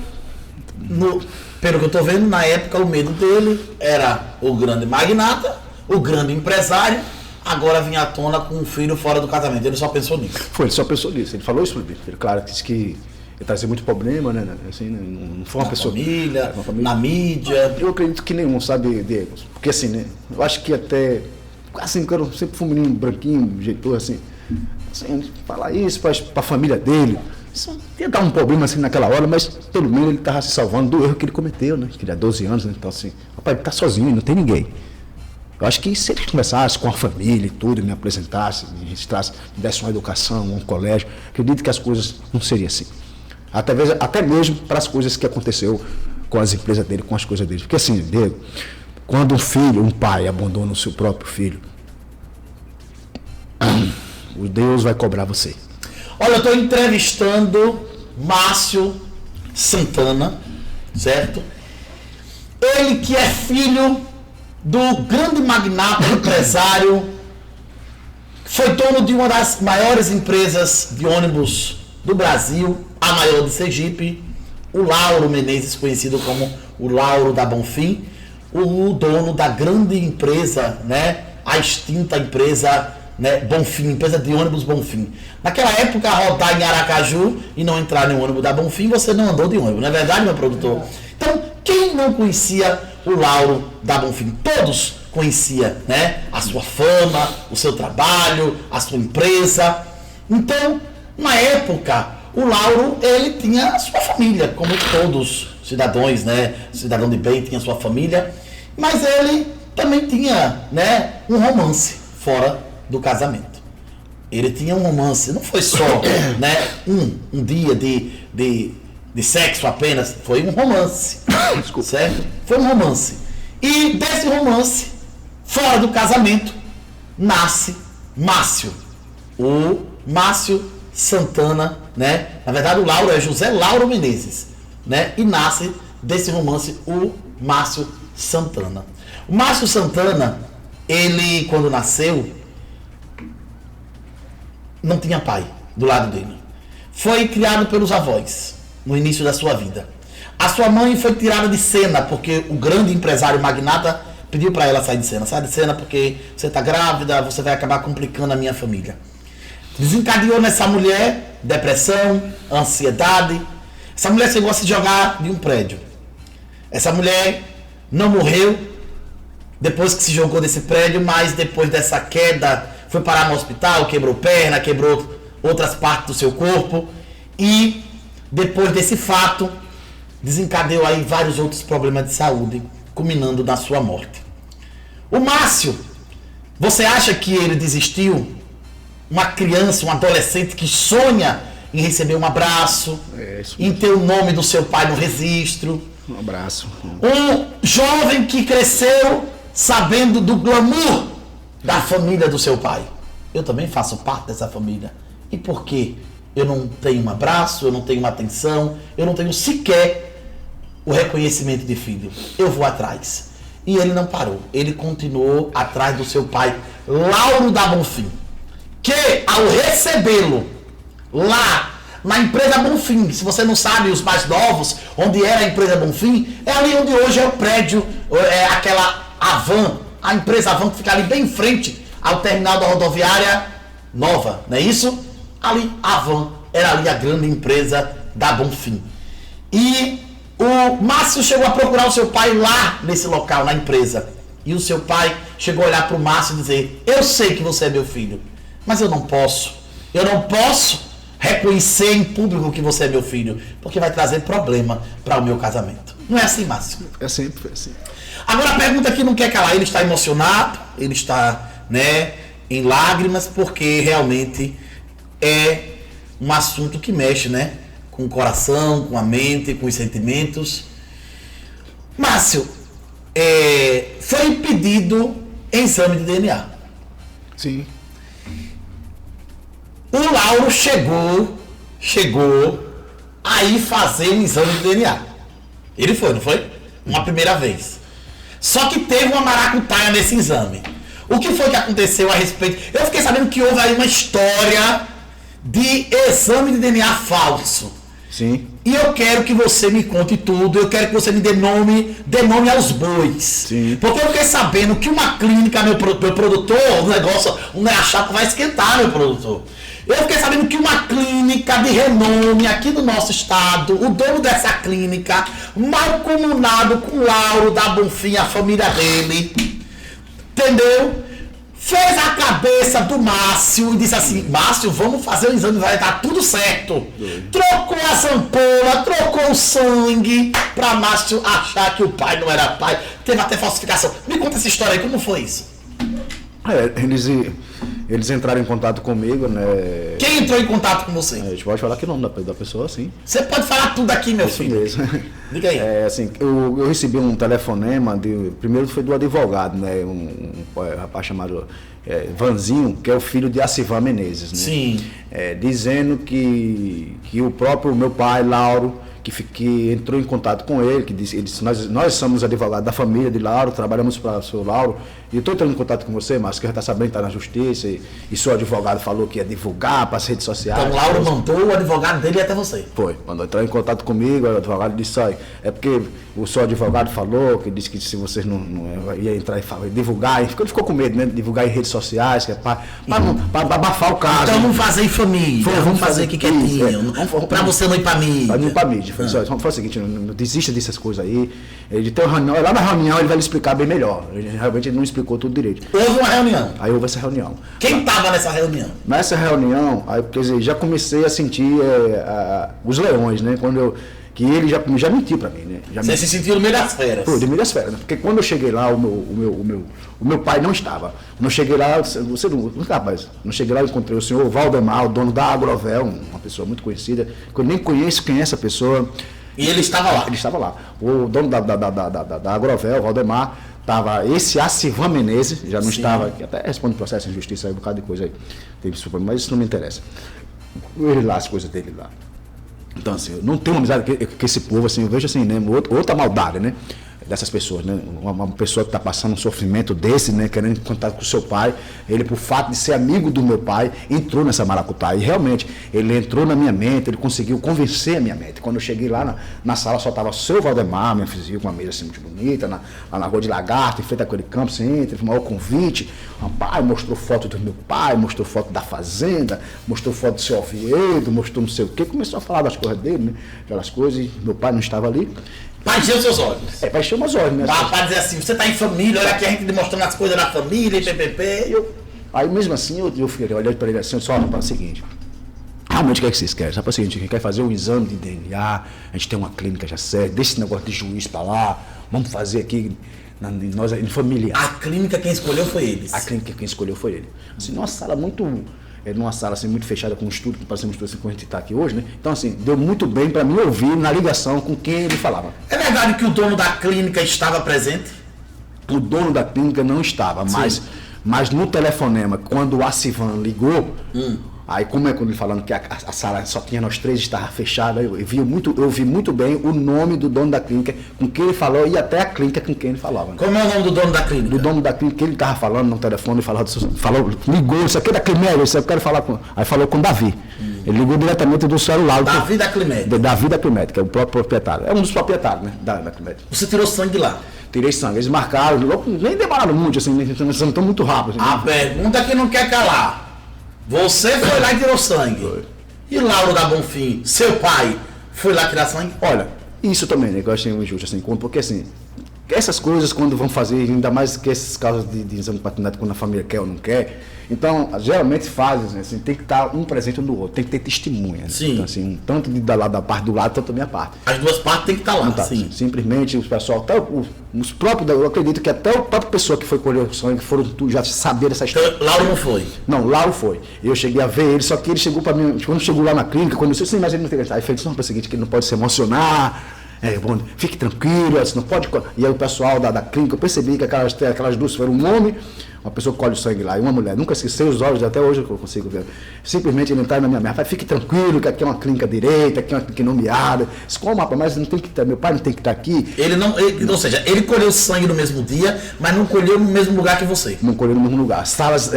pelo que eu estou vendo, na época o medo dele era o grande magnata, o grande empresário, agora vinha à tona com um filho fora do casamento. Ele só pensou nisso. Ele só pensou nisso. Ele falou isso para mim. Ele, claro, disse que ele trazia muito problema, né? Assim, não foi uma pessoa... Família, na mídia. Eu acredito que nenhum, sabe, Diego? Porque assim, né? Eu acho que até... Assim, eu sempre fui um menino branquinho, jeitoso, assim falar isso para a família dele... Isso ia dar um problema assim naquela hora, mas pelo menos ele estava se salvando do erro que ele cometeu, né? Que ele há 12 anos, né? Então assim, rapaz, ele está sozinho, não tem ninguém. Eu acho que se ele começasse com a família e tudo, me apresentasse, me registrasse, me desse uma educação, um colégio, acredito que as coisas não seriam assim. Até mesmo para as coisas que aconteceu com as empresas dele, com as coisas dele. Porque assim, Diego, quando um pai abandona o seu próprio filho, o Deus vai cobrar você. Olha, eu estou entrevistando Márcio Santana, certo? Ele que é filho do grande magnata empresário, foi dono de uma das maiores empresas de ônibus do Brasil, a maior de Sergipe, o Lauro Menezes, conhecido como o Lauro da Bonfim, o dono da grande empresa, né, a extinta empresa, né, Bonfim, empresa de ônibus Bonfim. Naquela época, rodar em Aracaju e não entrar no ônibus da Bonfim, você não andou de ônibus, não é verdade, meu produtor? Então, quem não conhecia o Lauro da Bonfim? Todos conhecia, né, a sua fama, o seu trabalho, a sua empresa. Então, na época, o Lauro, ele tinha a sua família, como todos os cidadãos, né, cidadão de bem tinha a sua família, mas ele também tinha, né, um romance fora do casamento. Ele tinha um romance, não foi só, né, um dia de sexo apenas, foi um romance. Desculpa. Certo? Foi um romance. E desse romance, fora do casamento, nasce Márcio. O Márcio Santana, né? Na verdade, o Lauro é José Lauro Menezes, né? E nasce desse romance o Márcio Santana. O Márcio Santana, ele, quando nasceu, não tinha pai do lado dele. Foi criado pelos avós no início da sua vida. A sua mãe foi tirada de cena porque o grande empresário magnata pediu para ela sair de cena. Sai de cena porque você está grávida, você vai acabar complicando a minha família. Desencadeou nessa mulher depressão, ansiedade. Essa mulher chegou a se jogar de um prédio. Essa mulher não morreu depois que se jogou desse prédio, mas depois dessa queda foi parar no hospital, quebrou perna, quebrou outras partes do seu corpo. E depois desse fato, desencadeou aí vários outros problemas de saúde, culminando na sua morte. O Márcio, você acha que ele desistiu? Uma criança, um adolescente que sonha em receber um abraço, em ter o nome do seu pai no registro. Um abraço. Um jovem que cresceu sabendo do glamour da família do seu pai. Eu também faço parte dessa família. E por quê? Eu não tenho um abraço, eu não tenho uma atenção, eu não tenho sequer o reconhecimento de filho. Eu vou atrás. E ele não parou. Ele continuou atrás do seu pai, Lauro da Bonfim, que ao recebê-lo lá na empresa Bonfim, se você não sabe, os mais novos, onde era a empresa Bonfim, é ali onde hoje é o prédio, é aquela Avan, a empresa Avan que fica ali bem em frente ao terminal da rodoviária nova, não é isso? Ali, a Avan, era ali a grande empresa da Bonfim. E o Márcio chegou a procurar o seu pai lá nesse local, na empresa. E o seu pai chegou a olhar para o Márcio e dizer: eu sei que você é meu filho, mas eu não posso reconhecer em público que você é meu filho, porque vai trazer problema para o meu casamento. Não é assim, Márcio? É sempre foi assim. Agora a pergunta aqui não quer calar. Ele está emocionado, ele está, né, em lágrimas, porque realmente é um assunto que mexe, né, com o coração, com a mente, com os sentimentos. Márcio, foi impedido exame de DNA. Sim. O Lauro chegou aí fazer um exame de DNA. Ele foi, não foi? Uma primeira vez. Só que teve uma maracutaia nesse exame. O que foi que aconteceu a respeito? Eu fiquei sabendo que houve aí uma história de exame de DNA falso. Sim. E eu quero que você me conte tudo, eu quero que você me dê nome aos bois. Sim. Porque eu fiquei sabendo que uma clínica, meu produtor, o negócio, a chapa vai esquentar, meu produtor. Eu fiquei sabendo que uma clínica de renome aqui do nosso estado, o dono dessa clínica, mancomunado com o Lauro da Bonfim, a família dele, entendeu? Fez a cabeça do Márcio e disse assim: Márcio, vamos fazer o exame, vai dar tudo certo. Trocou as ampolas, trocou o sangue pra Márcio achar que o pai não era pai. Teve até falsificação. Me conta essa história aí, como foi isso? Eles entraram em contato comigo, né? Quem entrou em contato com você? A gente pode falar que o nome da pessoa, sim. Você pode falar tudo aqui, meu Isso filho. mesmo. Diga aí. Assim, eu recebi um telefonema, primeiro foi do advogado, né? Um rapaz chamado Vanzinho, que é o filho de Acivan Menezes, né? Sim. Dizendo que o próprio meu pai, Lauro, que entrou em contato com ele, ele disse, nós somos advogados da família de Lauro, trabalhamos para o seu Lauro, e estou entrando em contato com você, mas que já está sabendo que está na justiça, e seu advogado falou que ia divulgar para as redes sociais. Então Lauro mandou o advogado dele até você. Foi, mandou entrar em contato comigo, o advogado disse, olha, é porque o seu advogado falou, que disse que se vocês não ia entrar e divulgar, ele ficou com medo, né, de divulgar em redes sociais, que é para abafar o caso. Então vamos fazer em família, vamos fazer aqui quietinho, para você não ir para mídia. Para não ir para mídia. Vamos fazer o seguinte, não desista dessas coisas aí. Ele tem uma reunião, lá na reunião ele vai lhe explicar bem melhor. Realmente ele não explicou tudo direito. Houve uma reunião. Aí houve essa reunião. Quem estava nessa reunião? Nessa reunião, aí, quer dizer, já comecei a sentir os leões, né? Que ele já mentiu para mim, né? Você se sentiu no meio das feras? Pô, no meio das feras, né? Porque quando eu cheguei lá, o meu pai não estava. Quando eu cheguei lá, rapaz, não cheguei lá, eu encontrei o senhor Valdemar, o dono da Agrovel, uma pessoa muito conhecida, que eu nem conheço quem é essa pessoa. E ele estava lá? Ele estava lá. O dono da Agrovel, Valdemar, estava esse Acivan Menezes, já não estava, que até responde processo de justiça aí, um bocado de coisa aí. Mas isso não me interessa. Ele lá, as coisas dele lá. Então, assim, eu não tenho amizade com esse povo, assim, eu vejo assim, né, outra maldade, né, dessas pessoas, né, uma pessoa que está passando um sofrimento desse, né, querendo contato com o seu pai, ele, por fato de ser amigo do meu pai, entrou nessa maracutaia, e realmente, ele entrou na minha mente, ele conseguiu convencer a minha mente. Quando eu cheguei lá na sala, só estava o seu Valdemar, minha filha, com uma mesa assim muito bonita, lá na Rua de Lagarto, em frente àquele campo, você entra, o maior convite, o pai mostrou foto do meu pai, mostrou foto da fazenda, mostrou foto do seu Oviedo, mostrou não sei o quê, começou a falar das coisas dele, né, aquelas coisas, e meu pai não estava ali. Para encher os seus olhos. Para encher meus olhos, né? Para dizer assim, você está em família, olha aqui a gente demonstrando as coisas da família, e PPP. Aí mesmo assim, eu fiquei olhando para ele assim, eu disse, olha, para o seguinte, realmente o que é que vocês querem? Sabe para o seguinte, a gente quer fazer um exame de DNA, a gente tem uma clínica já séria, deixa esse negócio de juiz para lá, vamos fazer aqui, nós em familiar. A clínica quem escolheu foi eles? A clínica quem escolheu foi ele. Assim, numa sala numa sala assim, muito fechada, com um estúdio, que parece um estúdio assim, como a gente está aqui hoje, né? Então, assim, deu muito bem para me ouvir na ligação com quem ele falava. É verdade que o dono da clínica estava presente? O dono da clínica não estava, mas no telefonema, quando o Acivan ligou, aí como é quando ele falando que a sala só tinha nós três, estava fechada, eu vi muito bem o nome do dono da clínica, com quem ele falou, e até a clínica com quem ele falava. Né? Como é o nome do dono da clínica? Do dono da clínica, que ele estava falando no telefone, ligou, isso aqui é da Climédia, isso eu quero falar com... Aí falou com o Davi. Ele ligou diretamente do celular. Davi da Climédia? Davi da Climédia, que é o próprio proprietário. É um dos proprietários, né, da Climédia. Você tirou sangue lá? Tirei sangue. Eles marcaram, nem demoraram muito, assim, nós estamos muito rápido. Assim, a pergunta que não quer calar. Você foi lá e tirou sangue. Foi. E Lauro da Bonfim, seu pai, foi lá tirar sangue? Olha, isso também, né, que eu achei injusto, assim, porque assim, essas coisas quando vão fazer, ainda mais que esses casos de exame de paternidade, quando a família quer ou não quer, então, geralmente fazem, assim, tem que estar um presente no outro, tem que ter testemunha. Né? Sim. Então, assim, tanto da parte do lado, tanto da minha parte. As duas partes tem que estar lá, tá, sim. Simplesmente, o pessoal, até os próprios, eu acredito que até a própria pessoa que foi colher o sangue, foram já saber dessa história. Então, Lauro não foi? Não, Lauro foi. Eu cheguei a ver ele, só que ele chegou para mim, quando chegou lá na clínica, quando eu disse, sim, mas ele não tem que... Aí fez o seguinte, que ele não pode se emocionar, bom, fique tranquilo, não pode... E aí o pessoal da clínica, eu percebi que aquelas duas foram um homem, uma pessoa que colhe o sangue lá, e uma mulher, nunca esqueci os olhos, até hoje eu consigo ver. Simplesmente ele entrar na minha mente, fique tranquilo, que aqui é uma clínica direita, aqui é uma clínica nomeada. Disse, como, rapaz, mas não tem que estar, meu pai não tem que estar aqui. Ou seja, ele colheu sangue no mesmo dia, mas não colheu no mesmo lugar que você. Não colheu no mesmo lugar. Salas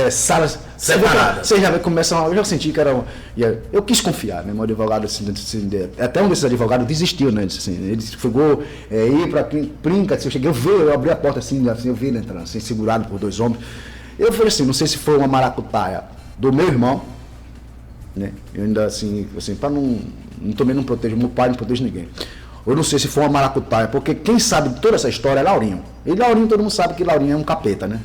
separadas. Você já começam, eu já senti que era eu quis confiar, né? Meu advogado, assim, até um desses advogados desistiu, né? Assim, ele chegou, ir para a clínica, assim, eu abri a porta assim, eu vi ele entrando, assim, segurado por dois homens. Eu falei assim, não sei se foi uma maracutaia do meu irmão, né? Eu ainda assim para também não protejo meu pai, não protejo ninguém. Eu não sei se foi uma maracutaia, porque quem sabe de toda essa história é Laurinho. E Laurinho, todo mundo sabe que Laurinho é um capeta, né?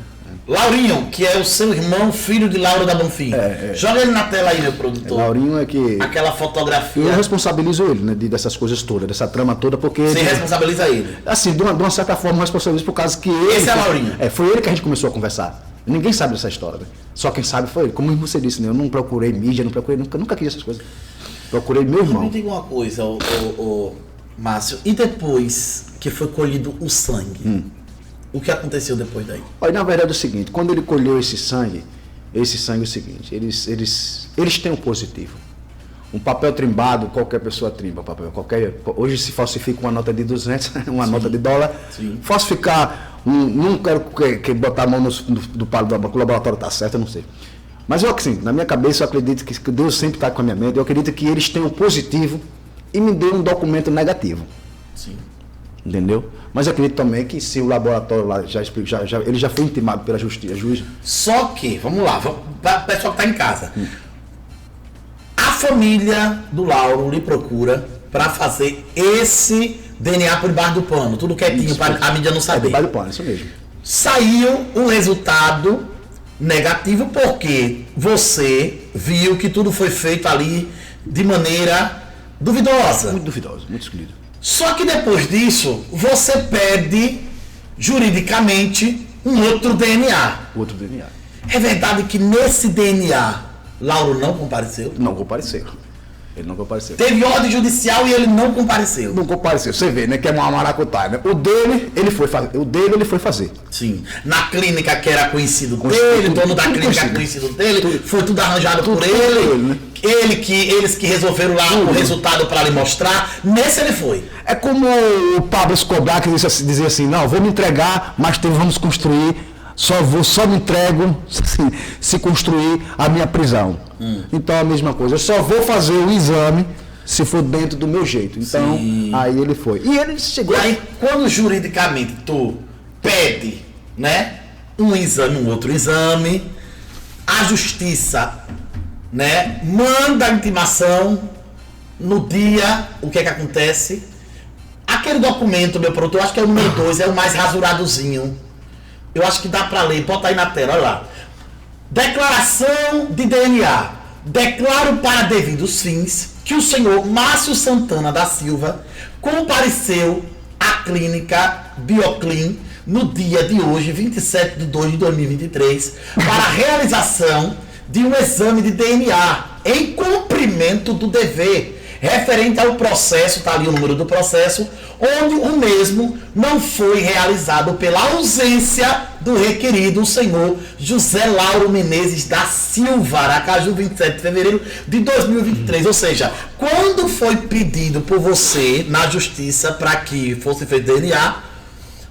Laurinho, que é o seu irmão, filho de Lauro da Bonfim. Joga ele na tela aí, meu produtor. Laurinho é que... Aquela fotografia. Eu responsabilizo ele, né, dessas coisas todas, dessa trama toda, porque... Você responsabiliza ele? Assim, de uma certa forma, eu responsabilizo por causa que ele... Esse é Laurinho? Foi ele que a gente começou a conversar. Ninguém sabe dessa história, né? Só quem sabe foi ele. Como você disse, né? Eu não procurei mídia, nunca quis essas coisas. Procurei meu irmão. Me diga uma coisa, Márcio. E depois que foi colhido o sangue, O que aconteceu depois daí? Olha, na verdade é o seguinte, quando ele colheu esse sangue é o seguinte, eles têm um positivo. Um papel trimbado, qualquer pessoa trimba papel. Hoje se falsifica uma nota de 200, uma nota de dólar. Sim. Falsificar, não quero que botar a mão do palo do laboratório está certo, eu não sei. Mas eu, assim, na minha cabeça, eu acredito que Deus sempre está com a minha mente. Eu acredito que eles têm um positivo e me deu um documento negativo. Sim. Entendeu? Mas eu acredito também que se o laboratório lá ele já foi intimado pela juíza. Só que, vamos lá, para o pessoal que está em casa. A família do Lauro lhe procura para fazer esse DNA por debaixo do pano, tudo quietinho para a mídia não saber. Debaixo do pano, isso mesmo. Saiu um resultado negativo porque você viu que tudo foi feito ali de maneira duvidosa. Muito duvidoso, muito escolhido. Só que depois disso, você pede juridicamente um outro DNA. Outro DNA. É verdade que nesse DNA, Lauro não compareceu? Não compareceu. Ele não compareceu. Teve ordem judicial e ele não compareceu. Não compareceu. Você vê, né? Que é uma maracutaia, né? O dele, ele foi fazer. Sim. Na clínica que era conhecido dele, dono da clínica conhecido dele, foi tudo arranjado por ele. Né? Eles que resolveram lá o resultado para lhe mostrar. Nesse ele foi. É como o Pablo Escobar que dizia assim, não, vou me entregar, mas vamos construir, só me entrego assim, se construir a minha prisão. Então é a mesma coisa, eu só vou fazer o exame se for dentro do meu jeito. Então, aí ele foi. E ele chegou. E aí, quando juridicamente tu pede, né, um exame, um outro exame, a justiça, né, manda a intimação no dia, o que é que acontece? Aquele documento, meu produtor, eu acho que é o número 2, é o mais rasuradozinho. Eu acho que dá pra ler, bota aí na tela, olha lá. Declaração de DNA. Declaro para devidos fins que o senhor Márcio Santana da Silva compareceu à clínica Bioclin no dia de hoje, 27 de 2 de 2023, para a realização de um exame de DNA em cumprimento do dever referente ao processo, está ali o número do processo, onde o mesmo não foi realizado pela ausência do requerido, o senhor José Lauro Menezes da Silva, Aracaju, 27 de fevereiro de 2023. Ou seja, quando foi pedido por você na justiça para que fosse feito DNA,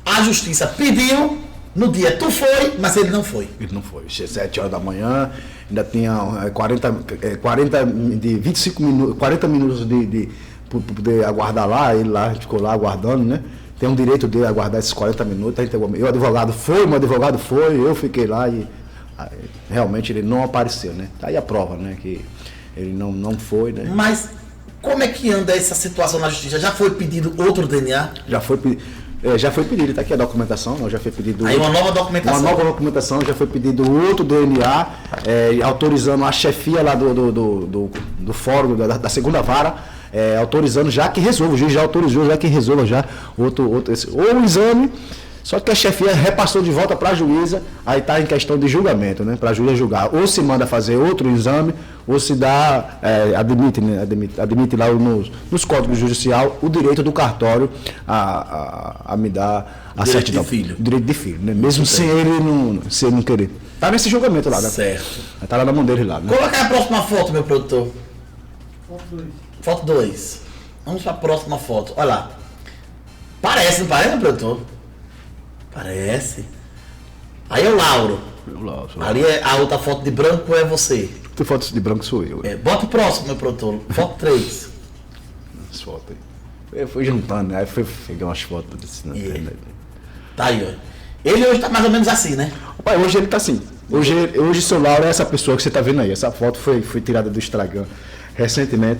a justiça pediu, no dia tu foi, mas ele não foi. Ele não foi. 7 horas da manhã, ainda tinha 40 minutos de poder aguardar lá, ele lá ficou lá aguardando, né? Tem um direito de aguardar esses 40 minutos. O advogado foi, eu fiquei lá e realmente ele não apareceu, né? Tá aí a prova, né? Que ele não foi, né? Mas como é que anda essa situação na justiça? Já foi pedido outro DNA? Já foi pedido, está aqui a documentação, já foi pedido. Aí uma nova documentação. Uma nova documentação, já foi pedido outro DNA, autorizando a chefia lá do fórum, da segunda vara, autorizando já que resolva, o juiz já autorizou, já que resolva já outro exame, só que a chefia repassou de volta para a juíza, aí está em questão de julgamento, né? Para a juíza julgar, ou se manda fazer outro exame, ou se dá, admite lá nos códigos judicial o direito do cartório a me dar a certidão. Direito de filho, né? Mesmo sem ele não querer. Está nesse julgamento lá, né? Certo. Está lá na mão dele lá, né? Coloca a próxima foto, meu produtor. Foto 2. Foto 2. Vamos para a próxima foto. Olha lá. Parece, não parece, meu produtor? Parece. Aí é o Lauro. Ali é a outra foto de branco é você. Tu fotos de branco sou eu. Bota o próximo, meu produtor. Foto 3. As fotos aí. Eu fui juntando, né? Aí peguei umas fotos desse na internet. Tá aí, ó. Ele hoje tá mais ou menos assim, né? Pai, hoje ele tá assim. Hoje o seu Lauro é essa pessoa que você tá vendo aí. Essa foto foi tirada do Instagram recentemente.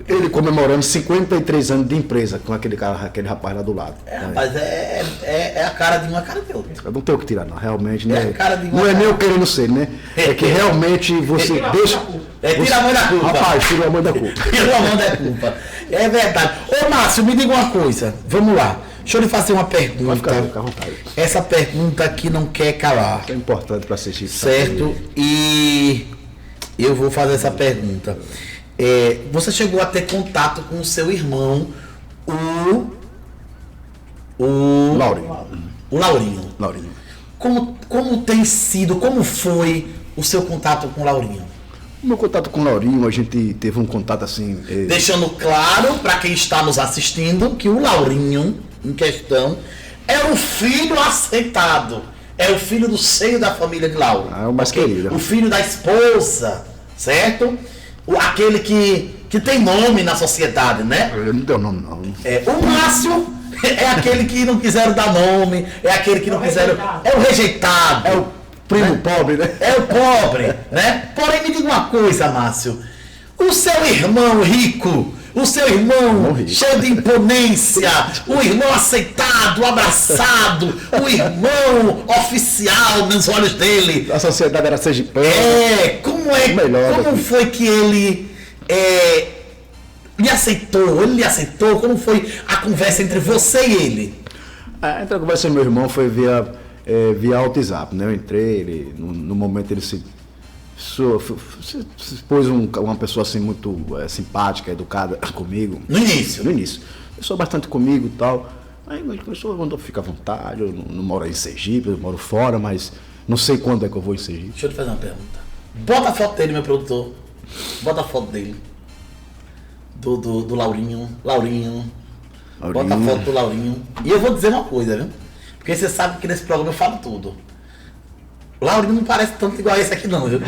Ele comemorando 53 anos de empresa com aquele rapaz lá do lado. Rapaz, é a cara de uma, cara de outra. Eu não tenho o que tirar, não. Realmente, né? Não é nem eu querendo ser, né? É que realmente você deixa. Tira a mão da culpa. Rapaz, tira a mão da culpa. Tira a mão da culpa. É verdade. Ô, Márcio, me diga uma coisa. Vamos lá. Deixa eu lhe fazer uma pergunta. Fica à vontade. Essa pergunta que não quer calar. É importante para assistir. Certo? E eu vou fazer essa pergunta. Você chegou a ter contato com o seu irmão, o Lauro. O Laurinho. Laurinho. Como tem sido, como foi o seu contato com o Laurinho? O meu contato com o Laurinho, a gente teve um contato assim... Deixando claro para quem está nos assistindo que o Laurinho, em questão, é o filho aceitado. É o filho do seio da família de Lauro. É o mais querido. O filho da esposa, certo? Aquele que tem nome na sociedade, né? Ele não tem nome, não. O Márcio é aquele que não quiseram dar nome, é aquele que não quiseram... É o rejeitado. É o primo pobre, né? É o pobre, né? Porém, me diga uma coisa, Márcio. O seu irmão rico, o seu irmão cheio de imponência, o irmão aceitado, abraçado, o irmão oficial nos olhos dele. A sociedade era sergipana. Como foi que ele lhe aceitou? Ele lhe aceitou? Como foi a conversa entre você e ele? Entre a conversa com meu irmão foi via WhatsApp, né? Eu entrei, ele, no momento ele se pôs uma pessoa assim muito simpática, educada comigo. No início? No início. Pensou bastante comigo e tal. Aí ele começou, mandou ficar à vontade, eu não moro em Sergipe, eu moro fora, mas não sei quando é que eu vou em Sergipe. Deixa eu te fazer uma pergunta. Bota a foto dele, meu produtor. Bota a foto dele. Do Laurinho. Laurinho. Bota a foto do Laurinho. E eu vou dizer uma coisa, viu? Porque você sabe que nesse programa eu falo tudo. Laurinho não parece tanto igual a esse aqui não, viu?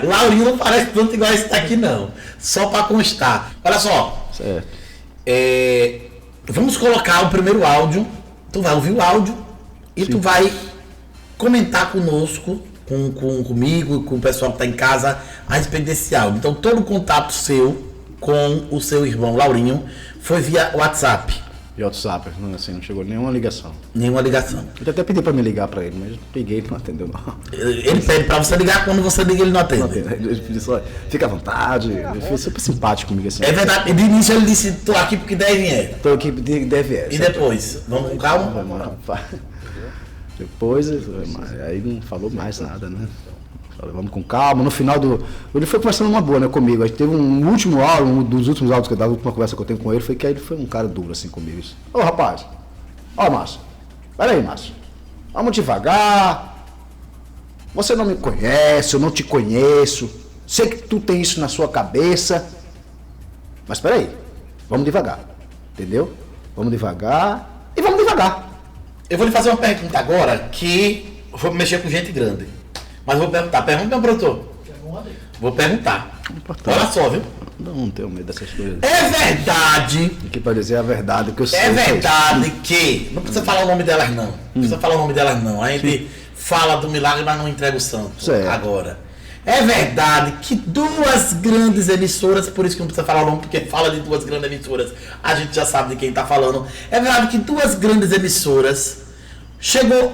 Laurinho não parece tanto igual a esse daqui não. Só pra constar. Olha só. Certo. Vamos colocar o primeiro áudio. Tu vai ouvir o áudio e tu vai comentar conosco, comigo, com o pessoal que tá em casa, a respeito desse áudio. Então todo o contato seu com o seu irmão Laurinho foi via WhatsApp. De WhatsApp, assim, não chegou nenhuma ligação. Nenhuma ligação. Eu até pedi pra me ligar pra ele, mas eu liguei, ele não atendeu não. Ele pede pra você ligar, quando você liga ele não atende. Ele disse, olha, fica à vontade, ele foi super simpático comigo assim. É verdade, de início ele disse, tô aqui porque deve é. Tô aqui porque deve é. E depois? Vamos com calma? Depois, aí não falou mais nada, né? Falei, vamos com calma, no final ele foi conversando uma boa, né, comigo. A gente teve um último áudio, um dos últimos áudios, da última conversa que eu tenho com ele, foi que ele foi um cara duro assim comigo. Ô rapaz, Márcio, peraí, Márcio, vamos devagar. Você não me conhece, eu não te conheço. Sei que tu tem isso na sua cabeça. Mas peraí, vamos devagar, entendeu? Vamos devagar e vamos devagar. Eu vou lhe fazer uma pergunta agora que eu vou mexer com gente grande. Mas vou perguntar. Pergunta, meu produtor. Vou perguntar. Olha só, viu? Não tenho medo dessas coisas. É verdade. Aqui para dizer a verdade que eu sei. É verdade que... Não precisa falar o nome delas, não. Não precisa falar o nome delas, não. A gente fala do milagre, mas não entrega o santo. Certo. Agora. É verdade que duas grandes emissoras, por isso que não precisa falar o nome, porque fala de duas grandes emissoras, a gente já sabe de quem tá falando. É verdade que duas grandes emissoras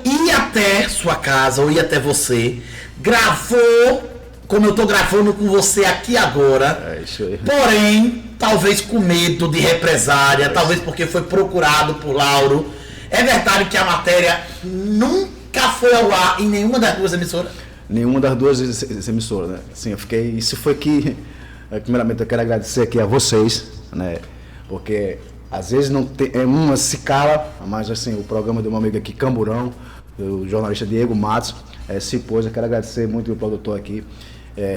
ia até sua casa, ou ia até você, gravou, como eu tô gravando com você aqui agora, isso aí. Porém, talvez com medo de represária, talvez porque foi procurado por Lauro. É verdade que a matéria nunca foi ao ar em nenhuma das duas emissoras? Nenhuma das duas emissoras, né? Assim, eu fiquei... Isso foi que... Primeiramente, eu quero agradecer aqui a vocês, né? Porque... Às vezes não tem, uma se cala, mas assim, o programa de um amigo aqui, Camburão, o jornalista Diego Matos, se pôs. Eu quero agradecer muito o produtor aqui.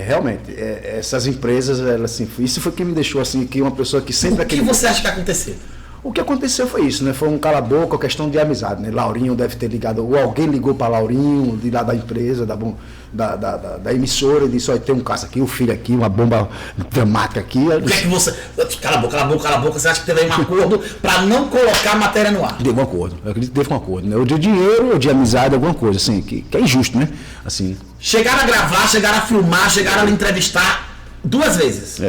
Realmente, essas empresas, elas, assim, isso foi que me deixou assim, que uma pessoa que sempre... O que você acha que aconteceu? O que aconteceu foi isso, né? Foi um cala-boca, questão de amizade, né? Laurinho deve ter ligado, ou alguém ligou para Laurinho, de lá da empresa, da emissora, e disse, olha, tem um caso aqui, um filho aqui, uma bomba dramática aqui. O que é que você... Cala a boca, você acha que teve aí um acordo para não colocar a matéria no ar? Teve um acordo, eu acredito que teve um acordo, né? Ou de dinheiro, ou de amizade, alguma coisa, assim, que é injusto, né? Assim. Chegaram a gravar, chegaram a filmar, chegaram a entrevistar 2 vezes.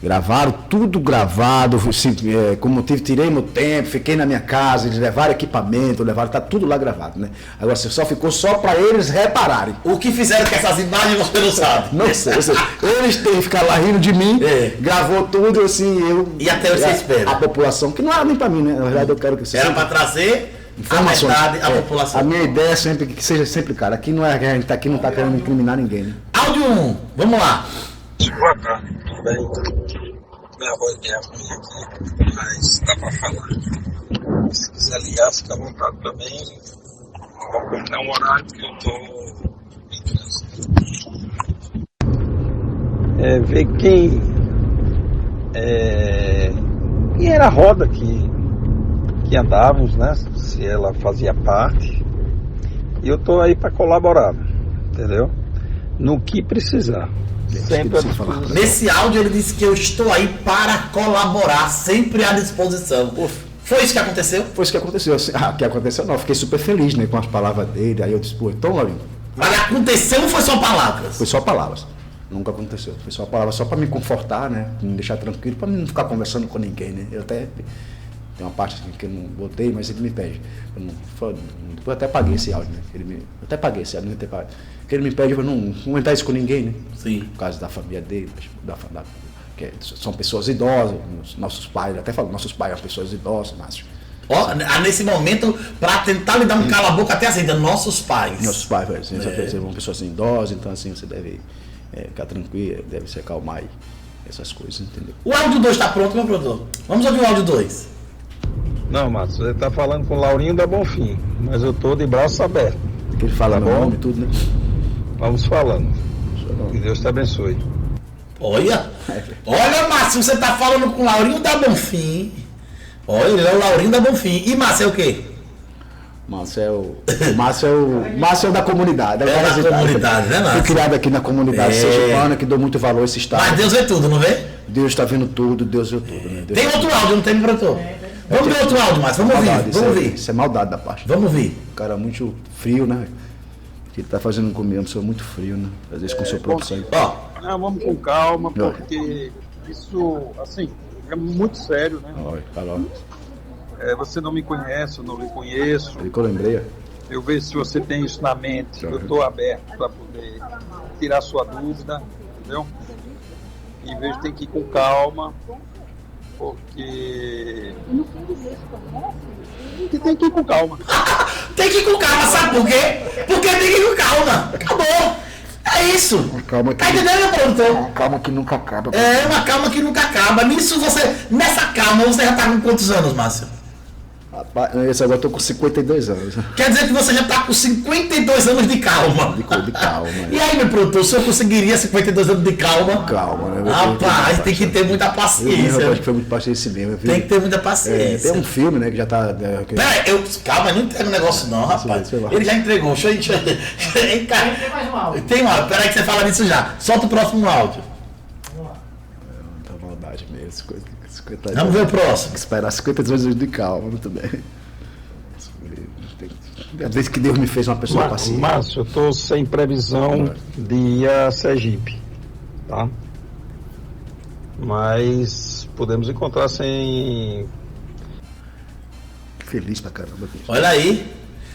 Gravaram, tudo gravado, assim, como eu tirei meu tempo, fiquei na minha casa, eles levaram equipamento, tá tudo lá gravado, né? Agora, só ficou só para eles repararem. O que fizeram com essas imagens você não sabe? Não sei, eles têm que ficar lá rindo de mim, gravou tudo, assim, eu... E até você espera. A população, que não era nem para mim, né? Na verdade, eu quero que você... Era para trazer informações, a verdade à população. A minha ideia é sempre que seja sempre, cara, aqui não é, a gente aqui não tá querendo incriminar ninguém, né? Áudio 1, vamos lá. Boa tarde, tudo bem? Minha voz é ruim aqui, mas dá pra falar. Se quiser ligar, fica à vontade também. É um horário que eu tô em trânsito. Ver quem era a roda que andávamos, né? Se ela fazia parte. E eu tô aí para colaborar, entendeu? No que precisar. Sempre à disposição. Nesse áudio ele disse que eu estou aí para colaborar, sempre à disposição. Foi isso que aconteceu? Foi isso que aconteceu. Assim, o que aconteceu não, eu fiquei super feliz, né, com as palavras dele. Aí eu disse, então, Laurinho. Mas aconteceu ou foi só palavras? Foi só palavras. Nunca aconteceu. Foi só palavras, só para me confortar, né? Me deixar tranquilo, para não ficar conversando com ninguém, né? Eu até. Tem uma parte que eu não botei, mas ele me pede. Eu até paguei esse áudio, né? Eu até paguei esse áudio, porque ele me pede para não comentar isso com ninguém, né? Sim. Por causa da família dele, que são pessoas idosas, nossos pais, até falo, nossos pais são pessoas idosas, Márcio. Nesse momento, para tentar lhe dar um cala-boca até assim, nossos pais. Nossos pais, assim, são pessoas idosas, então assim, você deve ficar tranquilo, deve se acalmar e essas coisas, entendeu? O áudio 2 está pronto, meu produtor? Vamos ouvir o áudio 2. Não, Márcio, você tá falando com o Laurinho da Bonfim, mas eu tô de braços abertos. Que ele fala meu nome e tudo, né? Vamos falando. Que Deus te abençoe. Olha, Márcio, você tá falando com o Laurinho da Bonfim. Olha, ele é o Laurinho da Bonfim. E Márcio é o quê? Márcio é da comunidade. Da comunidade, né, Márcio? Fui criado aqui na comunidade sergipana, que dou muito valor a esse estado. Mas Deus vê tudo, não vê? Deus está vendo tudo, Deus vê tudo. Né? Tem outro áudio, não tem, produtor? Vamos ver outro áudio, Márcio, vamos ouvir. Isso é maldade da parte. Vamos ouvir. O cara muito frio, né? O que ele tá fazendo comigo, é uma pessoa muito frio, né? Às vezes com o seu próprio sangue. Vamos com calma, porque isso, assim, é muito sério, né? Você não me conhece, eu não lhe conheço. Ele que eu lembrei. Eu vejo se você tem isso na mente. Eu estou aberto para poder tirar sua dúvida, entendeu? E vejo que tem que ir com calma, porque tem que ir com calma. Tem que ir com calma, sabe por quê? Porque tem que ir com calma. Acabou. É isso. Calma que tá entendendo, meu produtor? Uma calma que nunca acaba. É, uma calma que nunca acaba. Nessa calma, você já tá com quantos anos, Márcio? Esse agora eu tô com 52 anos. Quer dizer que você já tá com 52 anos de calma. De calma. E aí, meu produtor, o senhor conseguiria 52 anos de calma? Calma, né? Rapaz, tem que ter muita paciência. Eu acho que foi muito paciência mesmo. Tem que ter muita paciência. Tem um filme, né, que já tá... Peraí, calma, não entrega o negócio não, rapaz. Ele já entregou. Deixa eu... Tem mais um áudio. Tem um áudio, peraí que você fala disso já. Solta o próximo áudio. Muita maldade mesmo, 50 Vamos ver o próximo. Esperar 52 anos de calma, muito bem. Às vezes que Deus me fez uma pessoa paciente. Márcio, eu estou sem previsão de ir a Sergipe, tá? Mas podemos encontrar sem... Feliz pra caramba. Olha aí.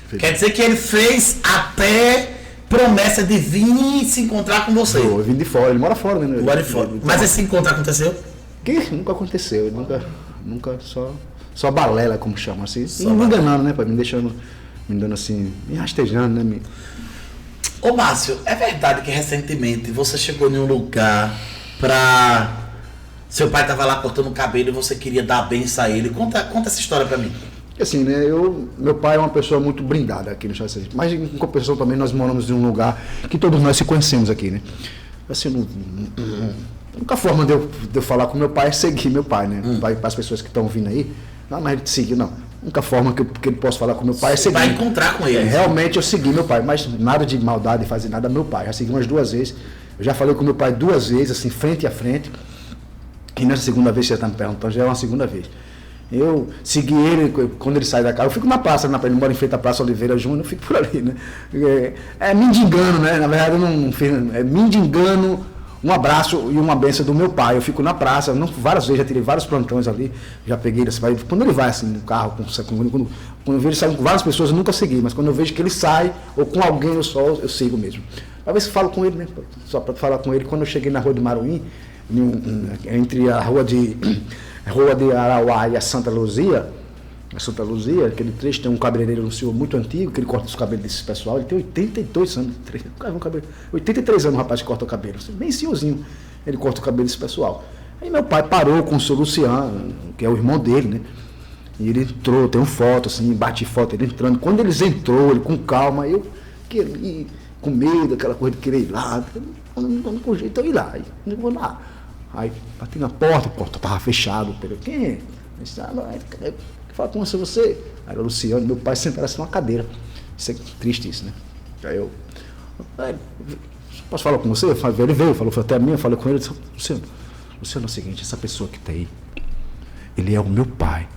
Feliz. Quer dizer que ele fez até promessa de vir se encontrar com você. Eu vim de fora, ele mora fora, né? Mora de fora. Mas esse encontro aconteceu? Que nunca aconteceu, nunca só balela, como chama assim, me enganando, né, pai, me dando assim, me rastejando, né, Ô Márcio, é verdade que recentemente você chegou em um lugar seu pai tava lá cortando o cabelo e você queria dar a benção a ele, conta essa história pra mim. Assim, né, meu pai é uma pessoa muito brindada aqui no Estado, mas em compensação também nós moramos em um lugar que todos nós se conhecemos aqui, né, assim, a única forma de eu falar com meu pai é seguir meu pai, né? Para as pessoas que estão vindo aí, não, mas de seguir, não. A única forma que eu posso falar com meu pai é seguir. Vai encontrar com ele. Realmente eu segui meu pai, mas nada de maldade, de fazer nada meu pai. Já segui umas 2 vezes. Eu já falei com meu pai 2 vezes, assim, frente a frente. E nessa segunda vez que você está me perguntando, já é uma segunda vez. Eu segui ele quando ele sai da casa. Eu fico na praça, ele mora em frente à Praça Oliveira Júnior, eu fico por ali, né? É mendigando, né? Na verdade, eu não fiz. É mendigando. Um abraço e uma benção do meu pai. Eu fico na praça, várias vezes, já tirei vários plantões ali, já peguei ele, quando ele vai assim no carro, quando eu vejo ele saindo com várias pessoas, eu nunca segui, mas quando eu vejo que ele sai, ou com alguém eu sigo mesmo. Às vezes falo com ele, né? Só para falar com ele, quando eu cheguei na rua de Maruim, entre a rua de Arauá e a Santa Luzia, aquele trecho, tem um cabeleireiro, um senhor muito antigo, que ele corta os cabelos desse pessoal, ele tem 82 anos, 83 anos o rapaz que corta o cabelo, bem senhorzinho, ele corta o cabelo desse pessoal. Aí meu pai parou com o senhor Luciano, que é o irmão dele, né? E ele entrou, tem uma foto, assim, bate foto, ele entrando. Quando eles entrou, ele com calma, eu com medo, aquela coisa de querer ir lá, eu não com jeito, eu ir lá, eu vou lá. Aí bati na porta, a porta estava fechada, quem é? Eu disse, que fala com você? Aí o Luciano, meu pai, sentaram assim numa cadeira. Isso é triste isso, né? Aí eu, posso falar com você? Ele veio, falou até a minha, eu falei com ele, disse, Luciano, é o seguinte, essa pessoa que está aí, ele é o meu pai.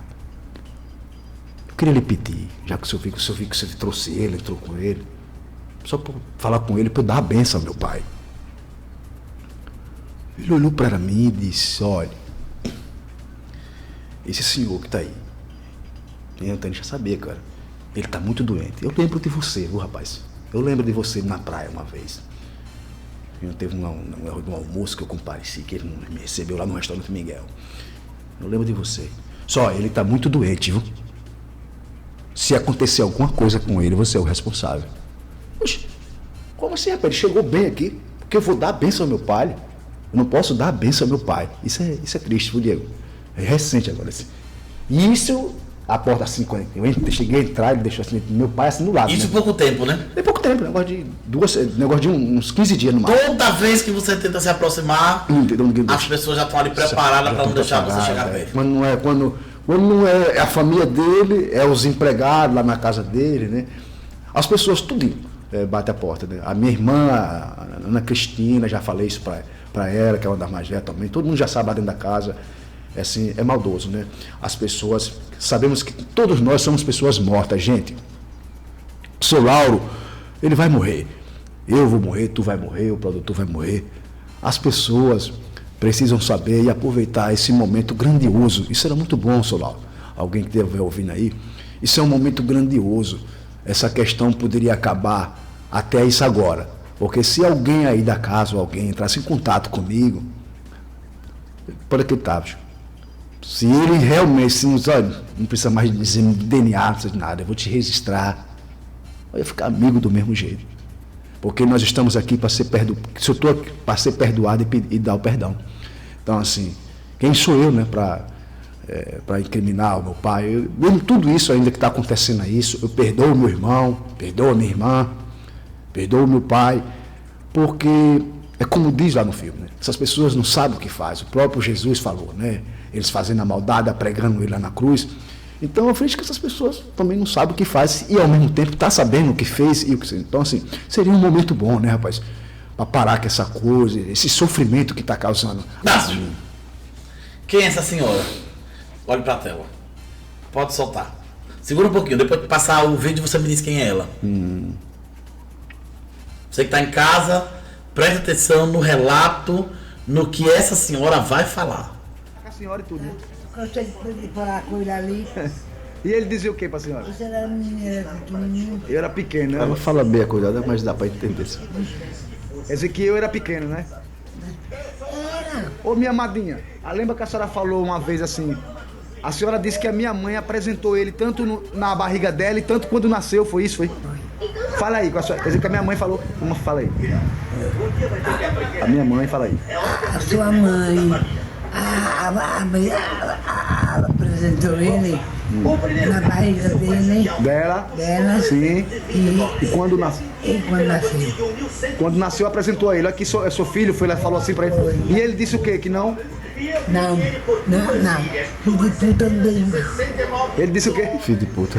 Eu queria lhe pedir, já que o senhor viu que você trouxe ele, entrou com ele, só para falar com ele, para eu dar a benção ao meu pai. Ele olhou para mim e disse, olha, esse senhor que está aí, eu já sabia, cara, ele está muito doente. Eu lembro de você, viu, rapaz? Eu lembro de você na praia uma vez. Teve um almoço que eu compareci, que ele me recebeu lá no restaurante Miguel. Eu lembro de você. Só, ele está muito doente, viu? Se acontecer alguma coisa com ele, você é o responsável. Oxe, como assim, rapaz? Ele chegou bem aqui, porque eu vou dar a bênção ao meu pai. Eu não posso dar a bênção ao meu pai. Isso é triste, viu, Diego? É recente agora, assim. E isso, a porta assim, quando eu cheguei a entrar, ele deixou assim, meu pai assim do lado. Isso, né? Pouco tempo, né? Tem pouco tempo, negócio de uns 15 dias no máximo. Toda vez que você tenta se aproximar, as pessoas já estão ali preparadas para não deixar você chegar perto. Quando não é a família dele, é os empregados lá na casa dele, né? As pessoas tudinho bate a porta, né? A minha irmã, a Ana Cristina, já falei isso para ela, que é uma das mais velhas também, todo mundo já sabe lá dentro da casa, assim, é maldoso, né? As pessoas, sabemos que todos nós somos pessoas mortas, gente. O seu Lauro, ele vai morrer, eu vou morrer, tu vai morrer, o produtor vai morrer. As pessoas precisam saber e aproveitar esse momento grandioso. Isso era muito bom, seu Lauro, alguém que estiver ouvindo aí, isso é um momento grandioso. Essa questão poderia acabar até isso agora, porque se alguém aí da casa ou alguém entrasse em contato comigo, pode acreditar, se ele realmente, olha, não precisa mais dizer DNA, não precisa de nada, eu vou te registrar, eu ia ficar amigo do mesmo jeito, porque nós estamos aqui para ser perdoado, se eu estou aqui para ser perdoado e dar o perdão. Então, assim, quem sou eu, né, para incriminar o meu pai? Mesmo tudo isso ainda que está acontecendo a isso, eu perdoo o meu irmão, perdoo a minha irmã, perdoo o meu pai, porque é como diz lá no filme, né? Essas pessoas não sabem o que faz. O próprio Jesus falou, né? Eles fazendo a maldade, pregando ele lá na cruz. Então eu vejo que essas pessoas também não sabem o que faz e ao mesmo tempo tá sabendo o que fez e o que. Então, assim, seria um momento bom, né, rapaz? Para parar com essa coisa, esse sofrimento que está causando. Dácio, quem é essa senhora? Olhe para a tela. Pode soltar. Segura um pouquinho, depois de passar o vídeo você me diz quem é ela. Você que está em casa, preste atenção no relato, no que essa senhora vai falar. A senhora e tudo, né? Consegue falar com ele ali? E ele dizia o que para a senhora? Você era menina, era pequenininho. Eu era pequeno, né? Ela fala bem a coisa, mas dá para entender isso. Quer dizer que eu era pequeno, né? Era. Ô, minha amadinha, lembra que a senhora falou uma vez assim, a senhora disse que a minha mãe apresentou ele tanto na barriga dela e tanto quando nasceu, foi isso, foi? Fala aí, com a senhora, quer dizer que a minha mãe falou, fala aí. A minha mãe, fala aí. A sua mãe apresentou ele na barriga dele. Dela? Sim. E quando nasceu? E quando nasceu? Quando nasceu, apresentou a ele. Aqui é seu filho, foi lá, falou assim pra ele. E ele disse o quê? Que não? Não. Filho de puta mesmo. Ele disse o quê? Filho de puta.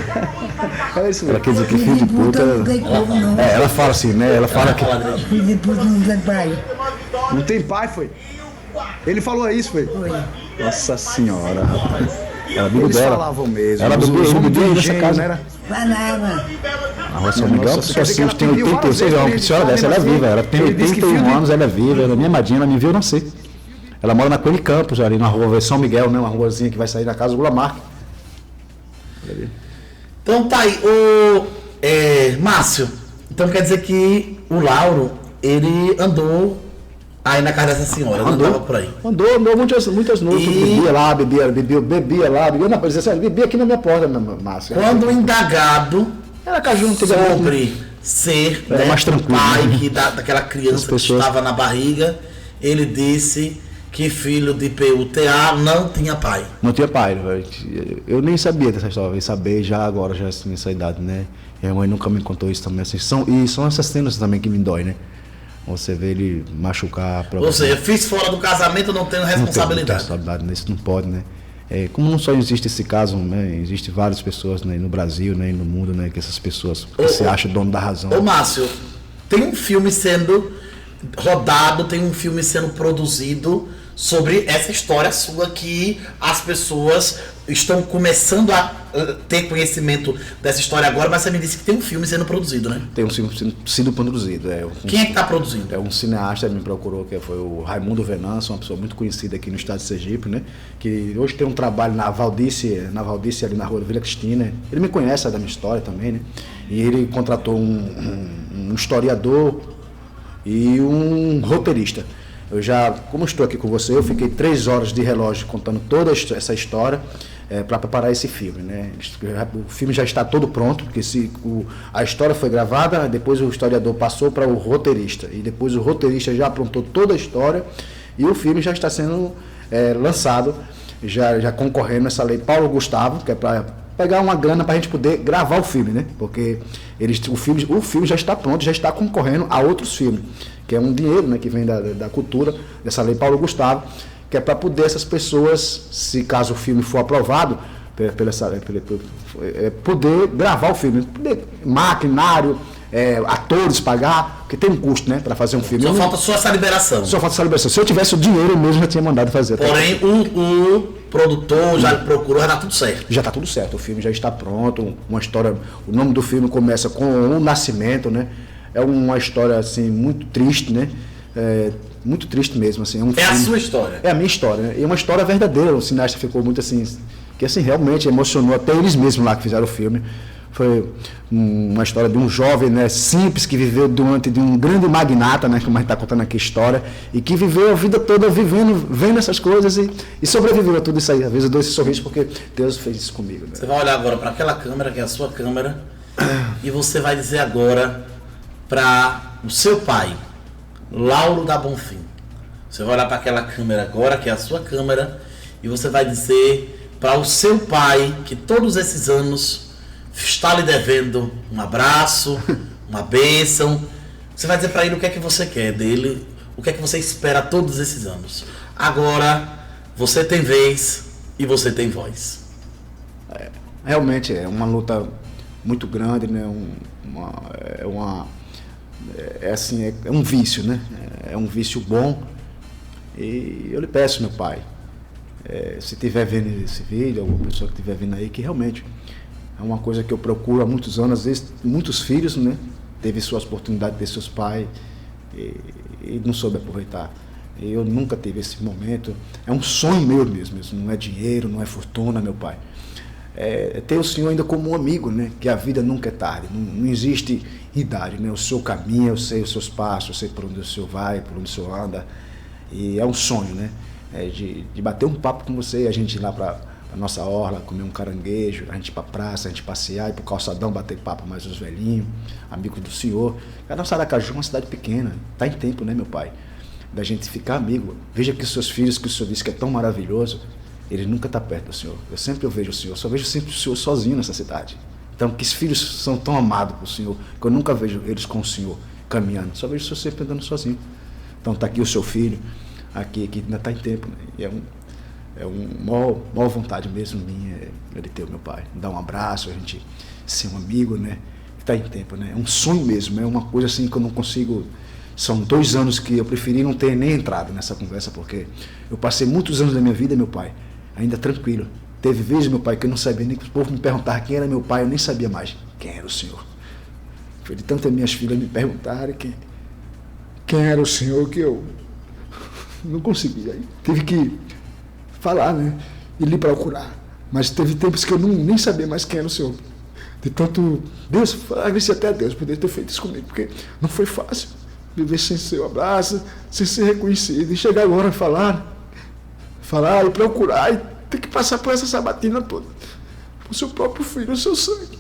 É isso mesmo. Ela quer dizer que filho de puta não tem como, não. Ela fala assim, né? Ela fala que... Filho de puta não tem pai. Não tem pai, foi? Ele falou isso, foi? Foi. Nossa senhora, rapaz. Era amigo Eles dela. falavam mesmo. Ela bebia nessa casa. Era? Falava. A Rua São Miguel, a pessoa assim, tem 86 anos, que senhora dessa, ela é viva. Ela tem 81 anos, ela é viva. Ela é minha madrinha, ela me viu nascer. Ela mora na Coelho Campos, ali na rua São Miguel, né? Uma ruazinha que vai sair da casa do Lamarck. Então tá aí, Márcio, então quer dizer que o Lauro, ele andou aí na casa dessa senhora, não andava por aí? Andou muitas noites, bebia lá, bebia lá, bebia aqui na minha porta, Márcio. Quando indagado era caju, sobre ser, né, mais tranquilo, pai né? daquela criança que estava na barriga, ele disse que filho de PUTA não tinha pai. Não tinha pai, velho. Eu nem sabia dessa história, eu saber já agora, já nessa idade, né? Minha mãe nunca me contou isso também, assim. São essas cenas também que me dói, né? Você vê ele machucar pra Ou seja, fiz fora do casamento, não tenho responsabilidade. Não tem responsabilidade, isso não pode, né? Como não só existe esse caso, né? Existem várias pessoas, né, no Brasil, né, e no mundo, né, que essas pessoas que se acham dono da razão. Ô Márcio, tem um filme sendo rodado, tem um filme sendo produzido sobre essa história sua que as pessoas estão começando a ter conhecimento dessa história agora, mas você me disse que tem um filme sendo produzido, né? Tem um filme sendo produzido. Quem é que está produzindo? É um cineasta que me procurou, que foi o Raimundo Venâncio, uma pessoa muito conhecida aqui no estado de Sergipe, né? Que hoje tem um trabalho na Valdice ali na rua Vila Cristina. Ele me conhece, sabe da minha história também, né? E ele contratou um historiador e um roteirista. Como estou aqui com você, eu fiquei 3 horas de relógio contando toda essa história para preparar esse filme, né? O filme já está todo pronto, porque a história foi gravada, depois o historiador passou para o roteirista, e depois o roteirista já aprontou toda a história, e o filme já está sendo lançado, já concorrendo nessa lei Paulo Gustavo, que é para pegar uma grana para a gente poder gravar o filme, né? Porque o filme já está pronto, já está concorrendo a outros filmes, que é um dinheiro, né, que vem da cultura, dessa lei Paulo Gustavo, que é para poder essas pessoas, se caso o filme for aprovado, poder gravar o filme, maquinário, atores pagar, porque tem um custo, né, para fazer um filme. Só falta só essa liberação. Só falta essa liberação. Se eu tivesse o dinheiro, eu mesmo já tinha mandado fazer. Porém, o produtor já procurou, já está tudo certo. Já está tudo certo, o filme já está pronto, uma história, o nome do filme começa com o nascimento, né? É uma história, assim, muito triste, né? Muito triste mesmo, assim. A sua história? É a minha história, né? E uma história verdadeira. O cineasta ficou muito, assim, que, assim, realmente emocionou até eles mesmos lá que fizeram o filme. Foi uma história de um jovem, né, simples, que viveu diante de um grande magnata, né, como a gente está contando aqui a história, e que viveu a vida toda vendo essas coisas e sobreviveu a tudo isso aí. Às vezes eu dou esse sorriso porque Deus fez isso comigo. Né? Você vai olhar agora para aquela câmera, que é a sua câmera, e você vai dizer agora para o seu pai, Lauro da Bonfim. Você vai olhar para aquela câmera agora, que é a sua câmera, e você vai dizer para o seu pai que todos esses anos está lhe devendo um abraço, uma bênção. Você vai dizer para ele o que é que você quer dele, o que é que você espera todos esses anos. Agora, você tem vez e você tem voz. Realmente é uma luta muito grande, né? É um vício, né? É um vício bom. E eu lhe peço, meu pai, se estiver vendo esse vídeo, alguma pessoa que estiver vendo aí, que realmente é uma coisa que eu procuro há muitos anos. Às vezes muitos filhos, né, teve suas oportunidades de ter seus pais e não soube aproveitar. Eu nunca tive esse momento. É um sonho meu mesmo, não é dinheiro, não é fortuna, meu pai. Ter o senhor ainda como um amigo, né, que a vida nunca é tarde, não existe idade, né, o senhor caminha, eu sei os seus passos, eu sei por onde o senhor vai, por onde o senhor anda, e é um sonho, né, de bater um papo com você, a gente ir lá para a nossa orla, comer um caranguejo, a gente ir para a praça, a gente passear, ir para o calçadão, bater papo mais os velhinhos, amigos do senhor. A nossa Aracaju é uma cidade pequena, está em tempo, né, meu pai, da gente ficar amigo. Veja que os seus filhos, que o senhor disse que é tão maravilhoso, ele nunca está perto do senhor. Eu sempre vejo o senhor, só vejo sempre o senhor sozinho nessa cidade. Então, que os filhos são tão amados por o senhor, que eu nunca vejo eles com o senhor caminhando, só vejo o senhor sempre andando sozinho. Então, está aqui o seu filho, aqui ainda está em tempo, né? E é uma maior vontade mesmo minha, de ter o meu pai, dar um abraço, a gente ser um amigo, né? Está em tempo, né? É um sonho mesmo, é uma coisa assim que eu não consigo. São 2 anos que eu preferi não ter nem entrado nessa conversa, porque eu passei muitos anos da minha vida, meu pai, ainda tranquilo. Teve vezes, meu pai, que eu não sabia nem que o povo me perguntava quem era meu pai, eu nem sabia mais quem era o senhor. Foi de tantas minhas filhas me perguntarem quem era o senhor que eu não conseguia. Tive que falar, né? E lhe procurar. Mas teve tempos que eu nem sabia mais quem era o senhor. De tanto, Deus, agradecer até a Deus por ter feito isso comigo, porque não foi fácil viver sem seu abraço, sem ser reconhecido, e chegar agora a falar e procurar, e ter que passar por essa sabatina toda, por seu próprio filho, o seu sangue.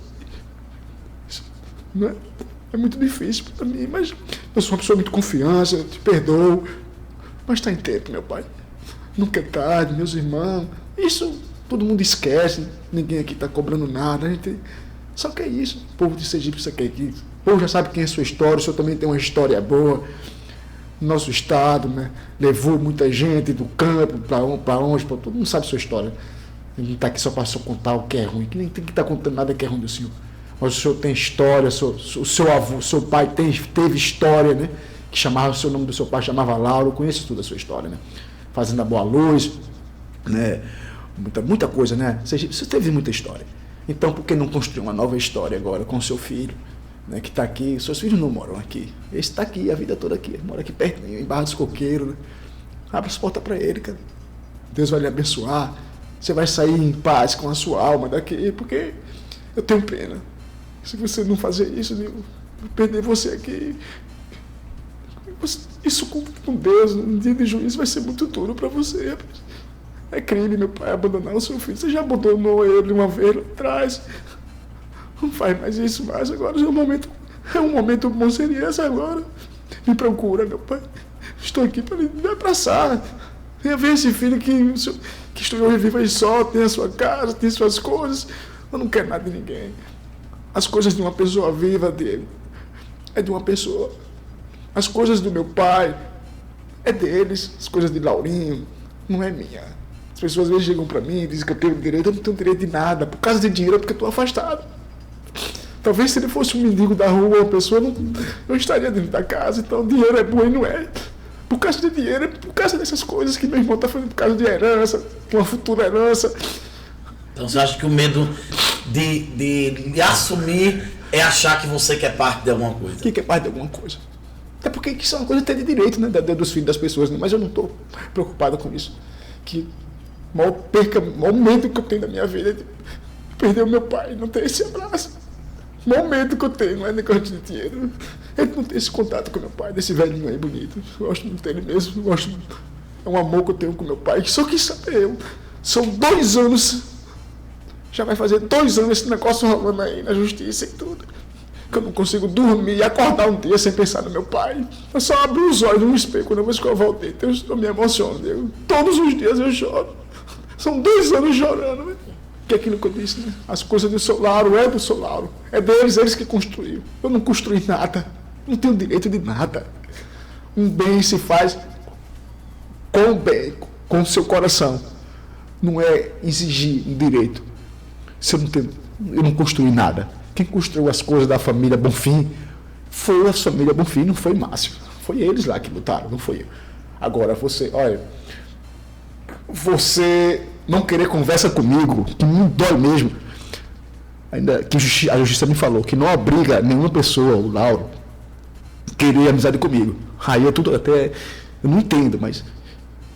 Isso, não é muito difícil para mim, mas eu sou uma pessoa muito confiança, te perdoo, mas está em tempo, meu pai. nunca é tarde, meus irmãos. Isso todo mundo esquece, ninguém aqui está cobrando nada. A gente só quer isso. O povo de Sergipe só quer isso. O povo já sabe quem é a sua história, o senhor também tem uma história boa. Nosso estado, né, levou muita gente do campo para onde, todo mundo sabe a sua história. A gente está aqui só para contar o que é ruim, que nem tem que estar contando nada que é ruim do senhor. Mas o senhor tem história, o seu avô, seu pai teve história, né? Que chamava, o seu nome do seu pai chamava Lauro, eu conheço tudo a sua história, né? Fazenda Boa Luz, né? Muita coisa, né? Você teve muita história. Então, por que não construir uma nova história agora com o seu filho, né? Que está aqui? Seus filhos não moram aqui. Esse está aqui, a vida toda aqui. Mora aqui perto, em Barra dos Coqueiros, né? Abre as portas para ele, cara. Deus vai lhe abençoar. Você vai sair em paz com a sua alma daqui, porque eu tenho pena. Se você não fazer isso, eu vou perder você aqui. Isso com Deus, no dia de juízo, vai ser muito duro para você. É crime, meu pai, abandonar o seu filho. Você já abandonou ele uma vez lá atrás. Não faz mais isso mais. Agora é um momento bom, seria esse agora. Me procura, meu pai. Estou aqui para lhe abraçar. Venha ver esse filho que estudou e vive só, tem a sua casa, tem suas coisas. Eu não quero nada de ninguém. As coisas de uma pessoa viva dele é de uma pessoa. As coisas do meu pai é deles. As coisas de Laurinho não é minha. As pessoas às vezes chegam para mim e dizem que eu tenho direito. Eu não tenho direito de nada. Por causa de dinheiro é porque eu estou afastado. Talvez se ele fosse um mendigo da rua, uma pessoa não estaria dentro da casa. Então dinheiro é bom e não é. Por causa de dinheiro, é por causa dessas coisas que meu irmão está fazendo, por causa de herança, uma futura herança. Então você acha que o medo de assumir é achar que você quer parte de alguma coisa? Que quer parte de alguma coisa. Até porque isso é uma coisa até de direito, né? Dos filhos das pessoas, né? Mas eu não estou preocupado com isso. Que o maior medo que eu tenho da minha vida é de perder o meu pai, não ter esse abraço. O maior medo que eu tenho não é negócio de dinheiro. É de não ter esse contato com meu pai, desse velhinho aí bonito. Eu gosto muito dele mesmo. É um amor que eu tenho com meu pai, que só quis saber eu. São 2 anos. Já vai fazer 2 anos esse negócio rolando aí na justiça e tudo. Que eu não consigo dormir e acordar um dia sem pensar no meu pai. Eu só abro os olhos no espelho quando eu vou escovar o dente. Eu me emociono. Todos os dias eu choro. São 2 anos chorando. Né? Que é aquilo que eu disse, né? As coisas do seu Lauro é do seu Lauro. É deles, eles que construíram. Eu não construí nada. Não tenho direito de nada. Um bem se faz com o bem, com o seu coração. Não é exigir um direito. Se eu não construí nada. Quem construiu as coisas da família Bonfim foi a família Bonfim, não foi Márcio. Foi eles lá que lutaram, não foi eu. Agora você não querer conversa comigo, que me dói mesmo. Ainda que a justiça me falou que não obriga nenhuma pessoa, o Lauro, querer amizade comigo. Aí eu não entendo, mas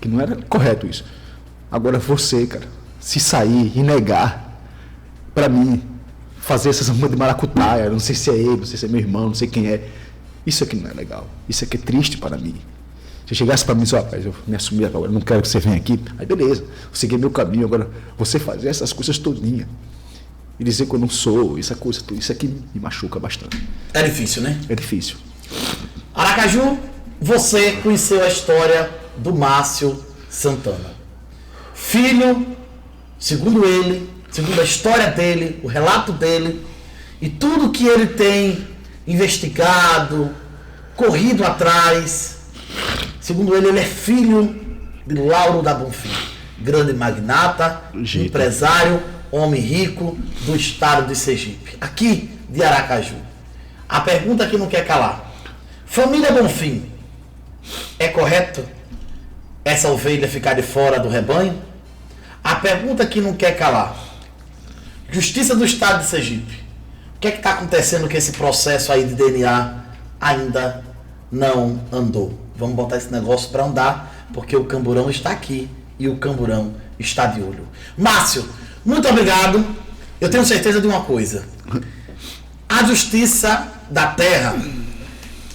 que não era correto isso. Agora você, cara, se sair e negar pra mim, fazer essas amas de maracutaia, não sei se é ele, não sei se é meu irmão, não sei quem é. Isso aqui não é legal. Isso aqui é triste para mim. Se chegasse para mim e disse, rapaz, eu me assumi agora, eu não quero que você venha aqui. Aí beleza, eu segui meu caminho. Agora, você fazer essas coisas todinha e dizer que eu não sou, isso aqui me machuca bastante. É difícil, né? É difícil. Aracaju, você conheceu a história do Márcio Santana. Filho, segundo a história dele, o relato dele e tudo que ele tem investigado, corrido atrás. Segundo ele é filho de Lauro da Bonfim, grande magnata, empresário, homem rico do estado de Sergipe, aqui de Aracaju. A pergunta que não quer calar: família Bonfim, é correto essa ovelha ficar de fora do rebanho? A pergunta que não quer calar: Justiça do Estado de Sergipe, o que é que está acontecendo que esse processo aí de DNA ainda não andou? Vamos botar esse negócio para andar, porque o Camburão está aqui e o Camburão está de olho. Márcio, muito obrigado. Eu tenho certeza de uma coisa: a justiça da terra,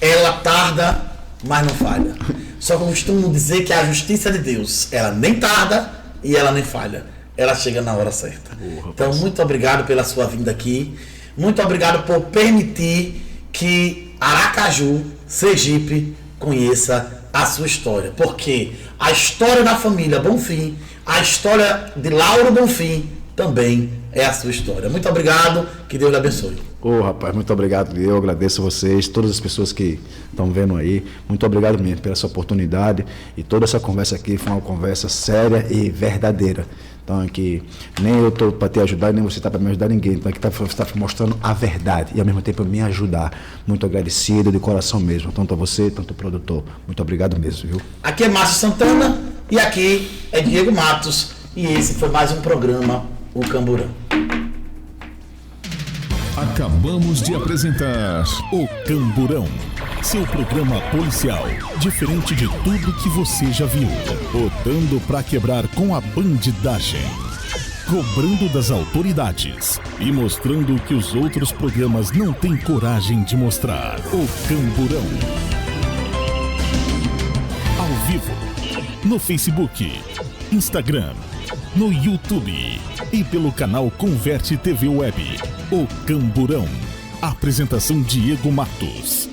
ela tarda, mas não falha. Só que eu costumo dizer que a justiça de Deus, ela nem tarda e ela nem falha. Ela chega na hora certa. Então, muito obrigado pela sua vinda aqui. Muito obrigado por permitir que Aracaju, Sergipe, conheça a sua história, porque a história da família Bonfim, a história de Lauro Bonfim também é a sua história. Muito obrigado, que Deus lhe abençoe. Rapaz, muito obrigado. Eu agradeço a vocês, todas as pessoas que estão vendo aí. Muito obrigado mesmo pela essa oportunidade. E toda essa conversa aqui foi uma conversa séria e verdadeira. Então aqui, nem eu estou para te ajudar, nem você está para me ajudar ninguém. Então aqui você está mostrando a verdade e ao mesmo tempo me ajudar. Muito agradecido de coração mesmo, tanto a você, tanto o produtor. Muito obrigado mesmo, viu? Aqui é Márcio Santana e aqui é Diego Matos. E esse foi mais um programa, O Camburão. Acabamos de apresentar O Camburão, seu programa policial, diferente de tudo que você já viu. Botando pra quebrar com a bandidagem, cobrando das autoridades e mostrando o que os outros programas não têm coragem de mostrar. O Camburão. Ao vivo, no Facebook, Instagram, no YouTube e pelo canal Converte TV Web. O Camburão. Apresentação Diego Matos.